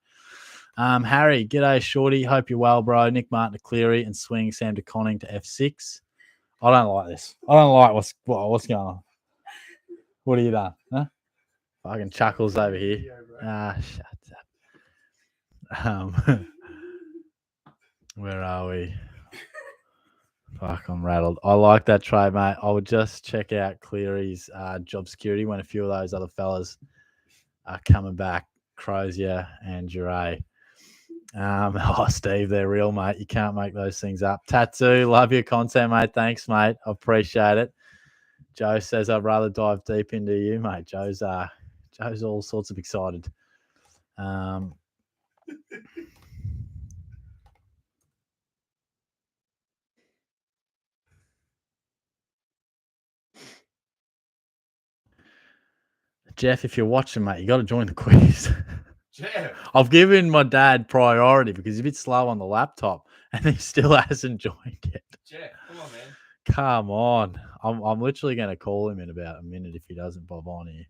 Harry, g'day, Shorty. Hope you're well, bro. Nick Martin to Cleary and swing Sam de Conning to F6. I don't like this. I don't like what's going on. What have you done? Huh? Fucking chuckles over here. Shut up. Where are we? Fuck, I'm rattled. I like that trade, mate. I would just check out Cleary's job security when a few of those other fellas are coming back. Crozier and Jure. Oh, Steve, they're real, mate. You can't make those things up. Tattoo, love your content, mate. Thanks, mate. I appreciate it. Joe says I'd rather dive deep into you, mate. Joe's all sorts of excited. Jeff, if you're watching, mate, you got to join the quiz. Jeff. I've given my dad priority because he's a bit slow on the laptop and he still hasn't joined yet. Jeff, come on, man. Come on. I'm literally going to call him in about a minute if he doesn't bob on here.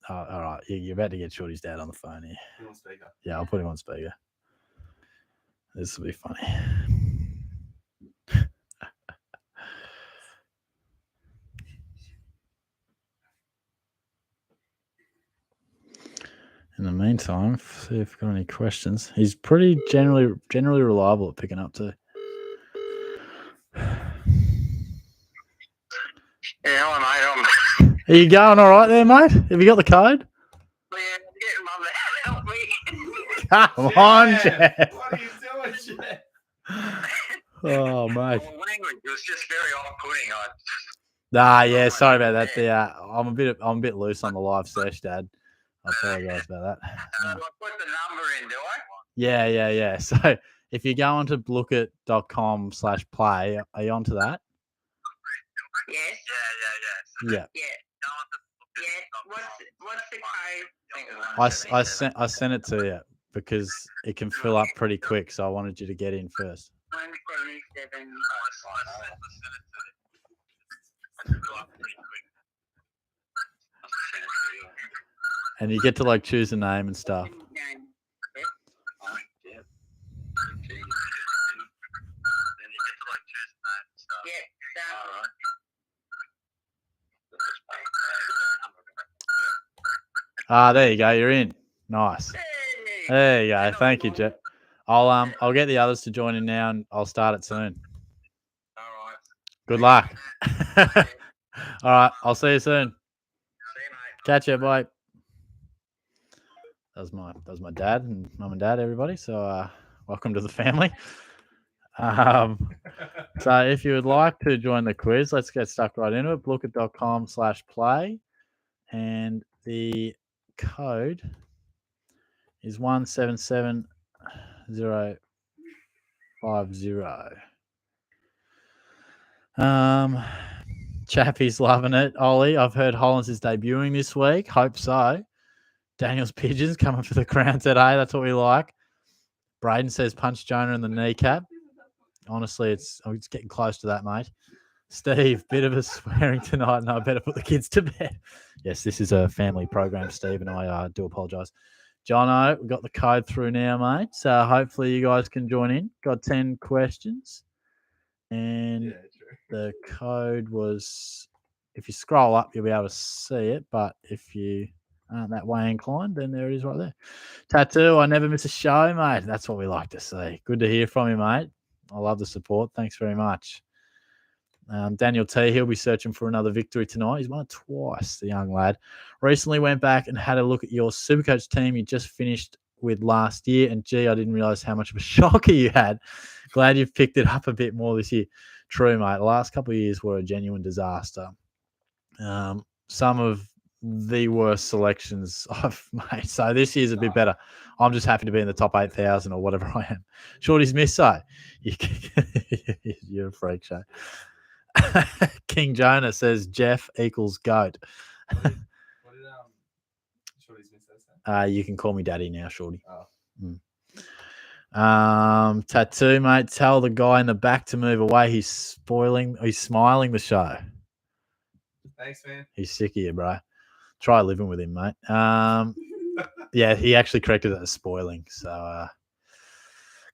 Oh, all right. You're about to get Shorty's dad on the phone here. You on speaker? Yeah, I'll put him on speaker. This will be funny. In the meantime, see if we've got any questions. He's pretty generally reliable at picking up too. Yeah, hello, mate. Are you going all right there, mate? Have you got the code? Yeah, getting mum to help me. Come on, Jeff. What are you doing, Jeff? Oh, mate. Well, language was just very off-putting. Yeah, sorry about that. I'm a bit loose on the live sesh, Dad. I apologise about that. I put the number in, do I? Yeah. So if you go onto blookeit.com/play, are you onto that? Yes. Yeah. Yeah. What's the code? I sent it to you because it can fill up pretty quick, so I wanted you to get in first. 177. And you get to like choose a name and stuff. There you go. You're in. Nice. There you go. Thank you, Jeff. I'll get the others to join in now, and I'll start it soon. All right. Good luck. All right. I'll see you soon. See you, mate. Catch you. Bye. That was my dad and mum and dad, everybody. So welcome to the family. So if you would like to join the quiz, let's get stuck right into it. Blookeit.com/play, and the code is 177050. Chappie's loving it. Ollie, I've heard Hollins is debuting this week. Hope so. Daniel's Pigeons coming for the crown today. That's what we like. Braden says punch Jonah in the kneecap. Honestly, it's getting close to that, mate. Steve, bit of a swearing tonight. No, I better put the kids to bed. Yes, this is a family program, Steve, and I do apologise. Jono, we've got the code through now, mate. So hopefully you guys can join in. Got 10 questions. And Yeah, true. the code was, if you scroll up, you'll be able to see it. But if you aren't that way inclined, then there it is right there. Tattoo, I never miss a show, mate. That's what we like to see. Good to hear from you, mate. I love the support. Thanks very much. Daniel T, he'll be searching for another victory tonight. He's won it twice, the young lad. Recently went back and had a look at your Supercoach team you just finished with last year. And, gee, I didn't realise how much of a shocker you had. Glad you've picked it up a bit more this year. True, mate. The last couple of years were a genuine disaster. Some of the worst selections I've made. So this year's a bit better. I'm just happy to be in the top 8,000 or whatever I am. Shorty's missed, so you're a freak show. King Jonah says Jeff equals GOAT. What did Shorty's miss that say? You can call me daddy now, Shorty. Oh. Tattoo, mate, tell the guy in the back to move away. He's smiling the show. Thanks, man. He's sick of you, bro. Try living with him, mate. Yeah, he actually corrected it as spoiling. So,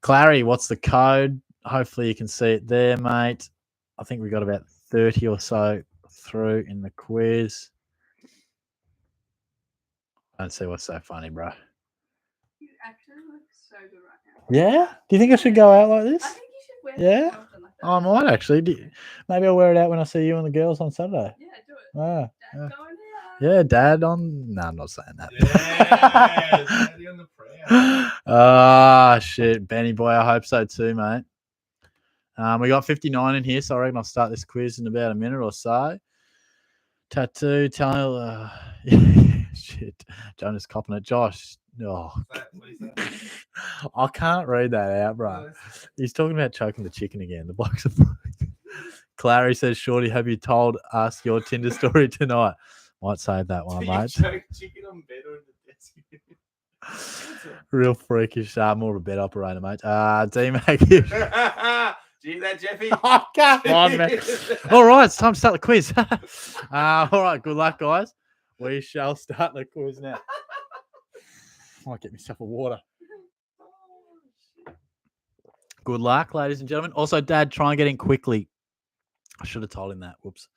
Clary, what's the code? Hopefully you can see it there, mate. I think we got about 30 or so through in the quiz. I don't see what's so funny, bro. You actually look so good right now. Yeah? Do you think I should go out like I this? think you should wear Yeah? something like that. I might actually. Maybe I'll wear it out when I see you and the girls on Saturday. Yeah, do it. Ah, Dad yeah. going out. Yeah, Dad on. No, I'm not saying that. Yeah, Daddy on the prayer. Ah, shit. Benny boy, I hope so too, mate. We got 59 in here, so I reckon I'll start this quiz in about a minute or so. Tattoo, tell shit. Jonah's copping it. Josh. Oh, What is that? I can't read that out, bro. Oh, He's talking about choking the chicken again. The blokes are Clary says, Shorty, have you told us your Tinder story tonight? Might save that one, mate. Chicken on bed or in the desk. Real freakish. More of a bed operator, mate. D-Mac. Gee, that Jeffy. Oh, come on, man. All right, it's time to start the quiz. All right, good luck, guys. We shall start the quiz now. Might get myself a water. Good luck, ladies and gentlemen. Also, Dad, try and get in quickly. I should have told him that. Whoops.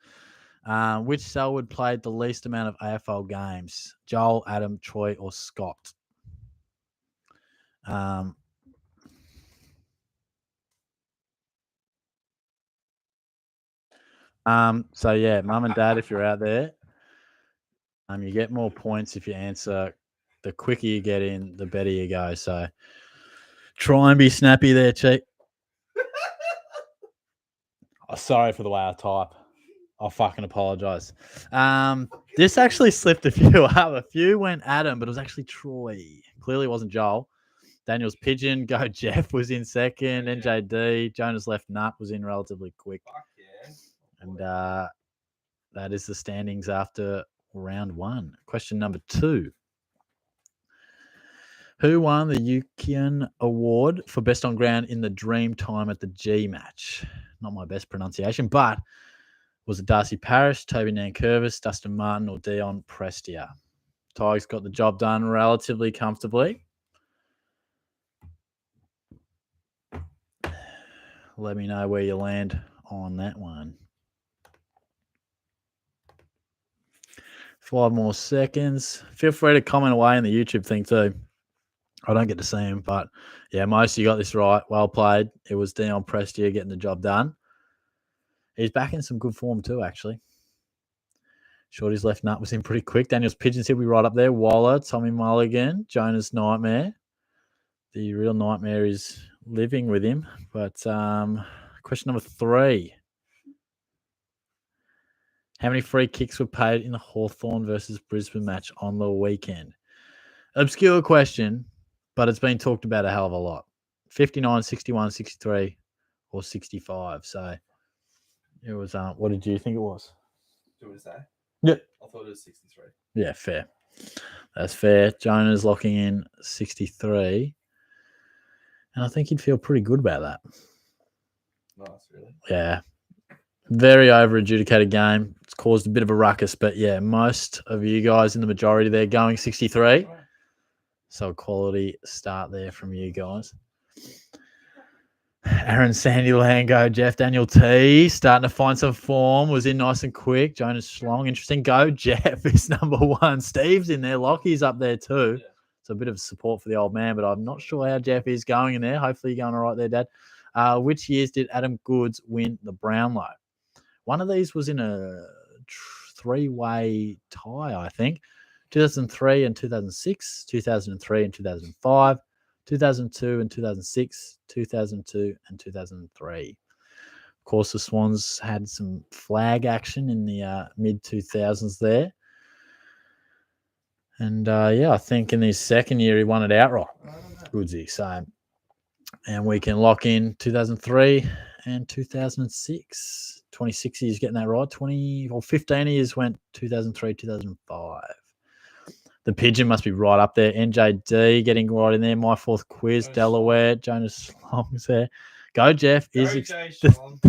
Which Selwood played the least amount of AFL games? Joel, Adam, Troy, or Scott? So yeah, Mum and Dad, if you're out there, you get more points if you answer. The quicker you get in, the better you go. So try and be snappy there, Cheek. Oh, sorry for the way I type. I fucking apologise. This actually slipped a few up. A few went Adam, but it was actually Troy. Clearly it wasn't Joel. Daniel's Pigeon, Go Jeff was in second. NJD, Jonah's Left Nut was in relatively quick. Fuck yeah. And that is the standings after round one. Question number 2. Who won the Yukian Award for Best on Ground in the Dream Time at the G match? Not my best pronunciation, but was it Darcy Parish, Toby Nankervis, Dustin Martin, or Dion Prestia? Tigers got the job done relatively comfortably. Let me know where you land on that one. 5 more seconds. Feel free to comment away in the YouTube thing too. I don't get to see him, but yeah, most of you got this right. Well played. It was Dion Prestia getting the job done. He's back in some good form too, actually. Shorty's Left Nut was in pretty quick. Daniel's Pigeons, he'll be right up there. Waller, Tommy Mulligan, Jonah's Nightmare. The real nightmare is living with him. But question number 3. How many free kicks were paid in the Hawthorn versus Brisbane match on the weekend? Obscure question, but it's been talked about a hell of a lot. 59, 61, 63, or 65. So it was, what did you think it was? Do you want to say? Yeah. I thought it was 63. Yeah, fair. That's fair. Jonah's locking in 63. And I think he'd feel pretty good about that. Nice, really. Yeah. Very over-adjudicated game. It's caused a bit of a ruckus, but yeah, most of you guys in the majority there going 63. So a quality start there from you guys. Aaron Sandyland, go Jeff. Daniel T starting to find some form. Was in nice and quick. Jonas Schlong, interesting. Go Jeff is number one. Steve's in there. Lockie's up there too. Yeah. So a bit of support for the old man, but I'm not sure how Jeff is going in there. Hopefully you're going all right there, Dad. Which years did Adam Goods win the Brownlow? One of these was in a three-way tie, I think. 2003 and 2006, 2003 and 2005, 2002 and 2006, 2002 and 2003. Of course, the Swans had some flag action in the mid-2000s there. And, yeah, I think in his second year he won it outright. Goodsy. So, and we can lock in 2003 and 2006. 26 years getting that right. 15 years went 2003, 2005. The Pigeon must be right up there. NJD getting right in there. My fourth quiz. Go Delaware. Jonas Long's there. Go, Jeff. Go, Is Jay Sean.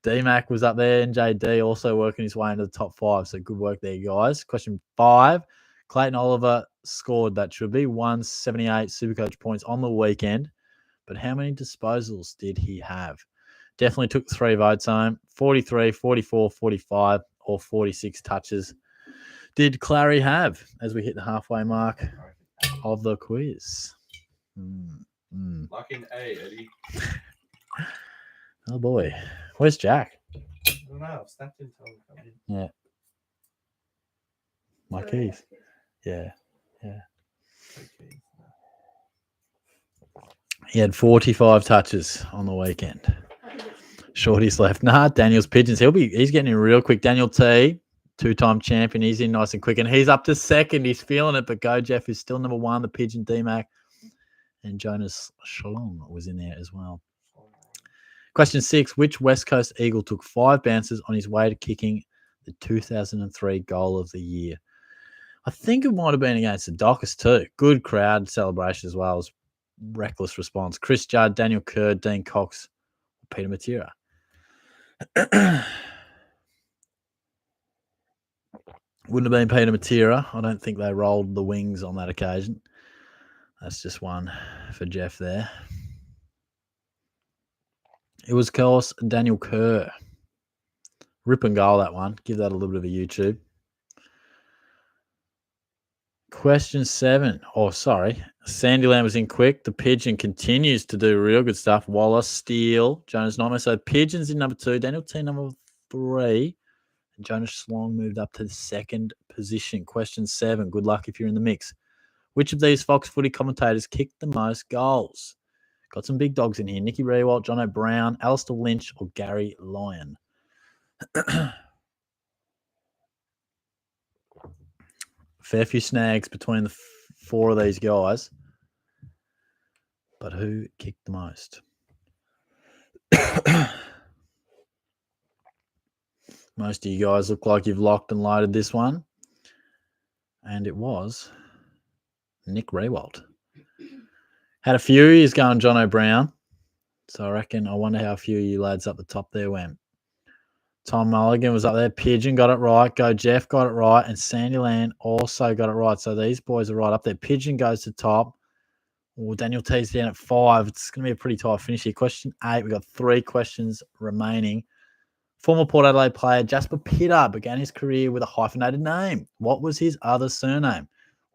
D-Mac was up there. NJD also working his way into the top five. So good work there, guys. Question 5. Clayton Oliver scored that should be 178 Supercoach points on the weekend. But how many disposals did he have? Definitely took 3 votes home. 43, 44, 45, or 46 touches did Clary have as we hit the halfway mark of the quiz? Like in A, Eddie. Oh, boy. Where's Jack? I don't know. I've snapped in time to come in. Yeah. My keys. Yeah. Okay. He had 45 touches on the weekend. Shorty's left. Nah, Daniel's Pigeons. He's getting in real quick. Daniel T, 2-time champion. He's in nice and quick. And he's up to second. He's feeling it. But Go Jeff is still number 1. The Pigeon D-Mac. And Jonas Schlong was in there as well. Question 6. Which West Coast Eagle took 5 bounces on his way to kicking the 2003 goal of the year? I think it might have been against the Dockers too. Good crowd celebration as well as reckless response. Chris Judd, Daniel Kerr, Dean Cox, Peter Matera. Wouldn't have been Peter Matera. I don't think they rolled the wings on that occasion. That's just one for Jeff there. It was, of course, Daniel Kerr. Rip and goal, that one. Give that a little bit of a YouTube. Question 7. Sandyland was in quick. The Pigeon continues to do real good stuff. Wallace, Steele, Jonas Nightmare. So Pigeon's in number 2. Daniel T number 3. And Jonas Schlong moved up to the second position. Question 7. Good luck if you're in the mix. Which of these Fox footy commentators kicked the most goals? Got some big dogs in here. Nicky Rewalt, John O'Brien, Alistair Lynch, or Gary Lyon. Fair few snags between the 4 of these guys. But who kicked the most? Most of you guys look like you've locked and loaded this one. And it was Nick Rewalt. Had a few. He's going John O'Brien. So I wonder how a few of you lads up the top there went. Tom Mulligan was up there. Pigeon got it right. Go Jeff got it right. And Sandyland also got it right. So these boys are right up there. Pigeon goes to top. Well, Daniel T's down at 5. It's going to be a pretty tight finish here. Question 8. We've got 3 questions remaining. Former Port Adelaide player Jasper Pitter began his career with a hyphenated name. What was his other surname?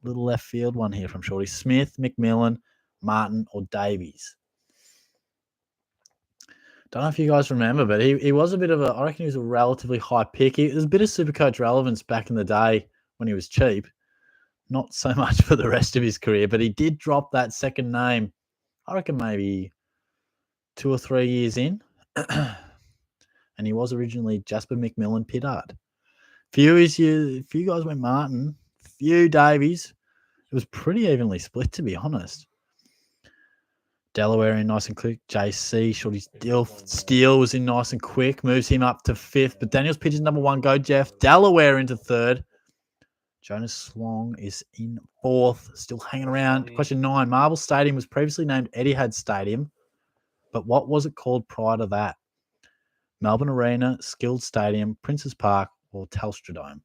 Little left field one here from Shorty. Smith, McMillan, Martin, or Davies? Don't know if you guys remember, but he was a bit of I reckon he was a relatively high pick. There's a bit of Supercoach relevance back in the day when he was cheap. Not so much for the rest of his career, but he did drop that second name, I reckon maybe 2 or 3 years in. And he was originally Jasper McMillan Pittard. Few guys went Martin, few Davies. It was pretty evenly split, to be honest. Delaware in nice and quick. JC, Shorty's Steele was in nice and quick. Moves him up to 5th. But Daniel's Pigeon number 1. Go, Jeff. Delaware into 3rd. Jonas Slong is in 4th. Still hanging around. Question 9. Marble Stadium was previously named Etihad Stadium. But what was it called prior to that? Melbourne Arena, Skilled Stadium, Princes Park, or Telstra Dome?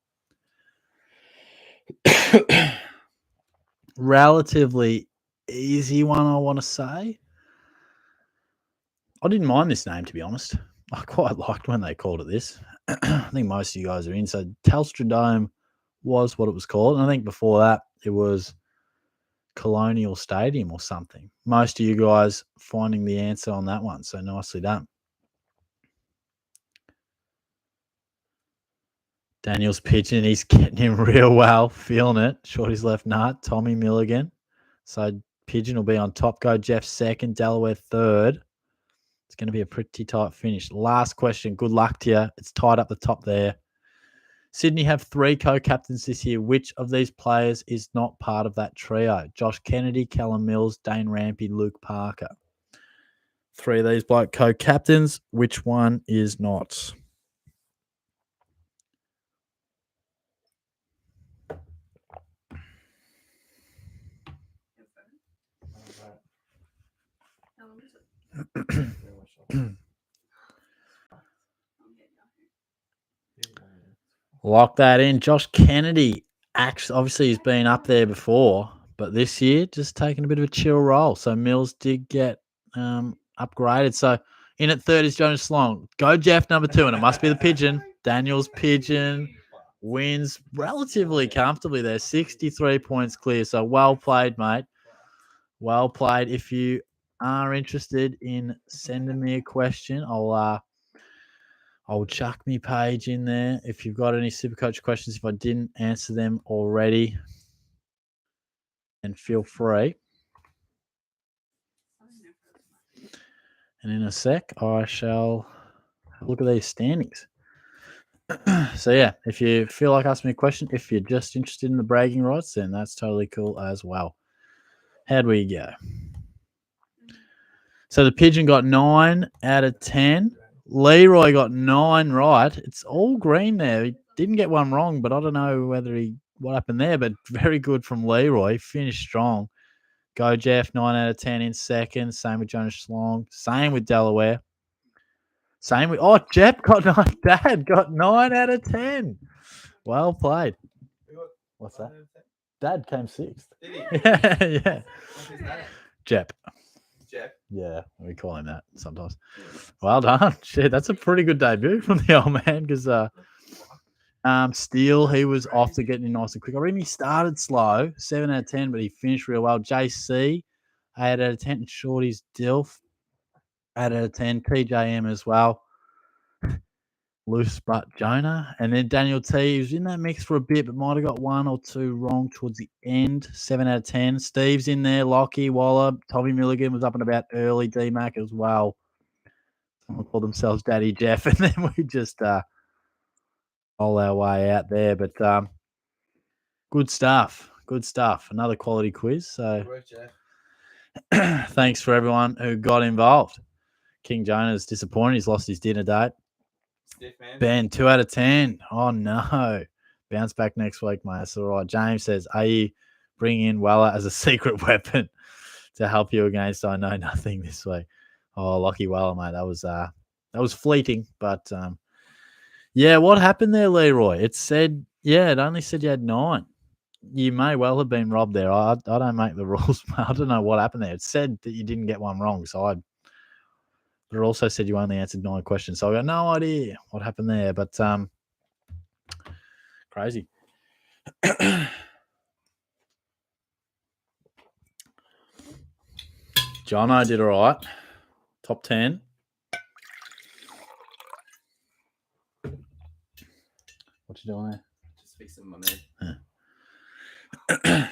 Relatively easy one, I want to say. I didn't mind this name, to be honest. I quite liked when they called it this. I think most of you guys are in. So Telstra Dome was what it was called. And I think before that, it was Colonial Stadium or something. Most of you guys finding the answer on that one. So nicely done. Daniel's pitching. He's getting him real well. Feeling it. Shorty's left nut. Tommy Milligan. So Pigeon will be on top. Go Jeff 2nd. Delaware 3rd. It's going to be a pretty tight finish. Last question. Good luck to you. It's tied up the top there. Sydney have 3 co-captains this year. Which of these players is not part of that trio? Josh Kennedy, Callum Mills, Dane Rampy, Luke Parker. 3 of these bloke co-captains. Which one is not? How long is it? Lock that in. Josh Kennedy, actually, obviously, he's been up there before, but this year just taking a bit of a chill role. So Mills did get upgraded. So in at 3rd is Jonas Slong. Go Jeff number 2, and it must be the Pigeon. Daniel's Pigeon wins relatively comfortably there. 63 points clear. So well played, mate. Well played. If you are interested in sending me a question, I'll chuck me page in there. If you've got any Supercoach questions, if I didn't answer them already, and feel free. And in a sec, I shall look at these standings. So, yeah, if you feel like asking me a question, if you're just interested in the bragging rights, then that's totally cool as well. How'd we go? So the Pigeon got 9 out of 10. Leroy got 9 right. It's all green there. He didn't get one wrong, but I don't know what happened there. But very good from Leroy. Finished strong. Go Jeff, 9 out of 10 in 2nd. Same with Jonas Slong. Same with Delaware. Same with Jeff got 9. Dad got 9 out of 10. Well played. What's that? Dad came 6th. Did he? Yeah. What's his name? Jeff. Jeff. Yeah, we call him that sometimes. Well done. Shit, that's a pretty good debut from the old man because Steele, he was off to getting in nice and quick. I reckon he started slow, 7 out of 10, but he finished real well. JC, 8 out of 10. And Shorty's Dilf, 8 out of 10. TJM as well. Loose but Jonah. And then Daniel T, he was in that mix for a bit, but might have got 1 or 2 wrong towards the end. 7 out of 10. Steve's in there. Lockie, Waller, Tommy Milligan was up and about early. D-Mac as well. Someone called themselves Daddy Jeff. And then we just roll our way out there. But good stuff. Good stuff. Another quality quiz. So Good work, Jeff. thanks for everyone who got involved. King Jonah's disappointed. He's lost his dinner date. Stiff, man. Ben, 2 out of 10. Oh, no. Bounce back next week, mate. That's all right. James says, are you bringing in Weller as a secret weapon to help you against I Know Nothing this week? Oh, lucky Weller, mate. That was fleeting. But, yeah, what happened there, Leroy? It said, it only said you had 9. You may well have been robbed there. I don't make the rules. I don't know what happened there. It said that you didn't get one wrong, but it also said you only answered 9 questions. So I got no idea what happened there, but crazy. Jono did all right. Top 10. What you doing there? Just fixing my knee. Yeah. Is that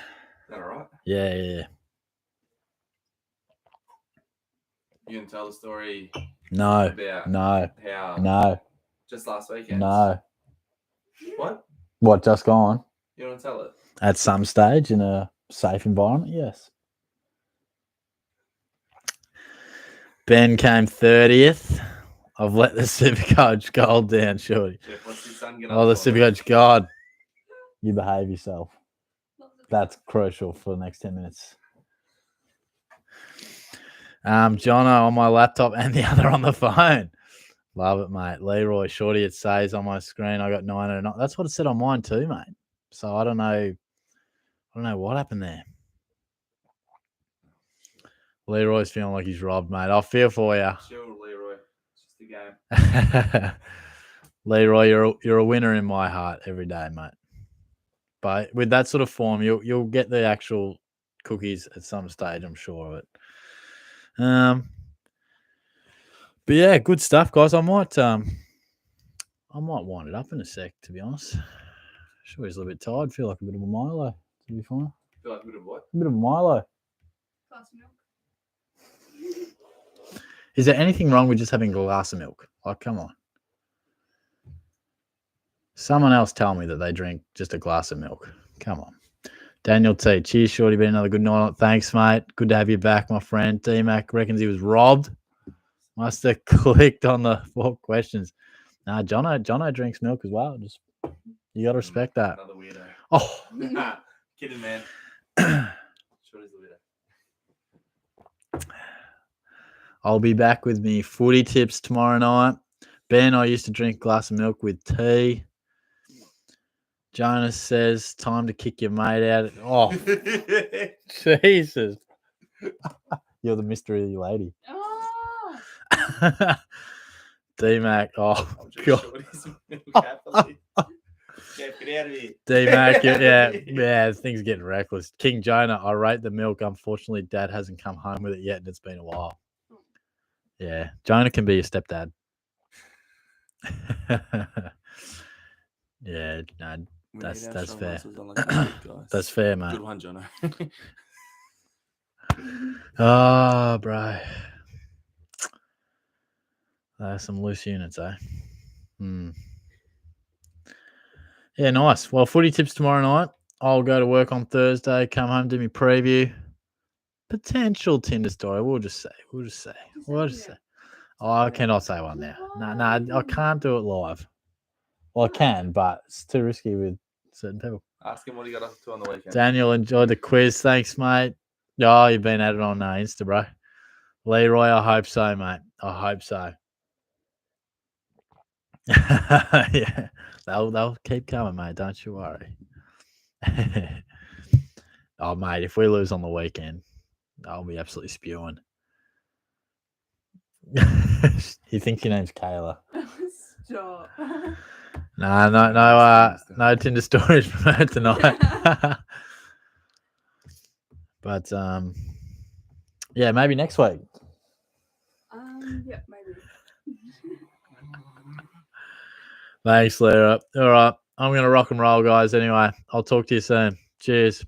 all right? Yeah. You can tell the story No. about how No. just last weekend. No. What? What, just gone? You want to tell it? At some stage in a safe environment, yes. Ben came 30th. I've let the Supercoach gold down, shorty. Jeff, what's your son get Oh, the Supercoach, God. You behave yourself. That's crucial for the next 10 minutes. Jono on my laptop and the other on the phone. Love it, mate. Leroy, shorty, it says on my screen I got 909. That's what it said on mine too, mate. So I don't know what happened there. Leroy's feeling like he's robbed, mate. I'll feel for you. Sure, Leroy. It's just a game. Leroy, you're a winner in my heart every day, mate. But with that sort of form, you'll get the actual cookies at some stage, I'm sure of it. But yeah, good stuff, guys. I might wind it up in a sec, to be honest. Sure, he's a little bit tired. Feel like a bit of a Milo, to be fine. Feel like a bit of what? A bit of a Milo. Glass of milk. Is there anything wrong with just having a glass of milk? Like, come on. Someone else tell me that they drink just a glass of milk. Come on. Daniel T. Cheers, shorty. Been another good night. Thanks, mate. Good to have you back, my friend. D-Mac reckons he was robbed. Must have clicked on the 4 questions. Nah, Jono drinks milk as well. Just you got to respect that. Another weirdo. Oh. Kidding, man. Shorty's a weirdo. I'll be back with me footy tips tomorrow night. Ben, I used to drink a glass of milk with tea. Jonas says, time to kick your mate out. Oh, Jesus. You're the mystery lady. Oh, D-Mac. Oh, I'm just God. Shorty's milk happily. Jeff, get out of here. D-Mac, yeah, things getting reckless. King Jonah, I rate the milk. Unfortunately, Dad hasn't come home with it yet, and it's been a while. Yeah, Jonah can be your stepdad. Yeah, no, We That's- need our that's strong fair. muscles on like this week, guys. that's fair, mate. Good one, Jono. Oh, bro. There's some loose units, eh? Yeah, nice. Well, footy tips tomorrow night. I'll go to work on Thursday, come home, do me preview. Potential Tinder story. We'll just say. Oh, I cannot say one now. No, I can't do it live. Well, I can, but it's too risky with certain people. Ask him what he got up to on the weekend. Daniel enjoyed the quiz. Thanks, mate. Oh, you've been at it on Insta, bro. Leroy, I hope so, mate. I hope so. Yeah, they'll keep coming, mate. Don't you worry. Oh, mate, if we lose on the weekend, I'll be absolutely spewing. You think your name's Kayla? stop. No Tinder stories from her tonight. But yeah, maybe next week. Yeah, maybe. Thanks, Lyra. All right, I'm gonna rock and roll, guys. Anyway, I'll talk to you soon. Cheers.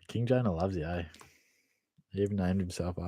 King Jonah loves you, eh? He even named himself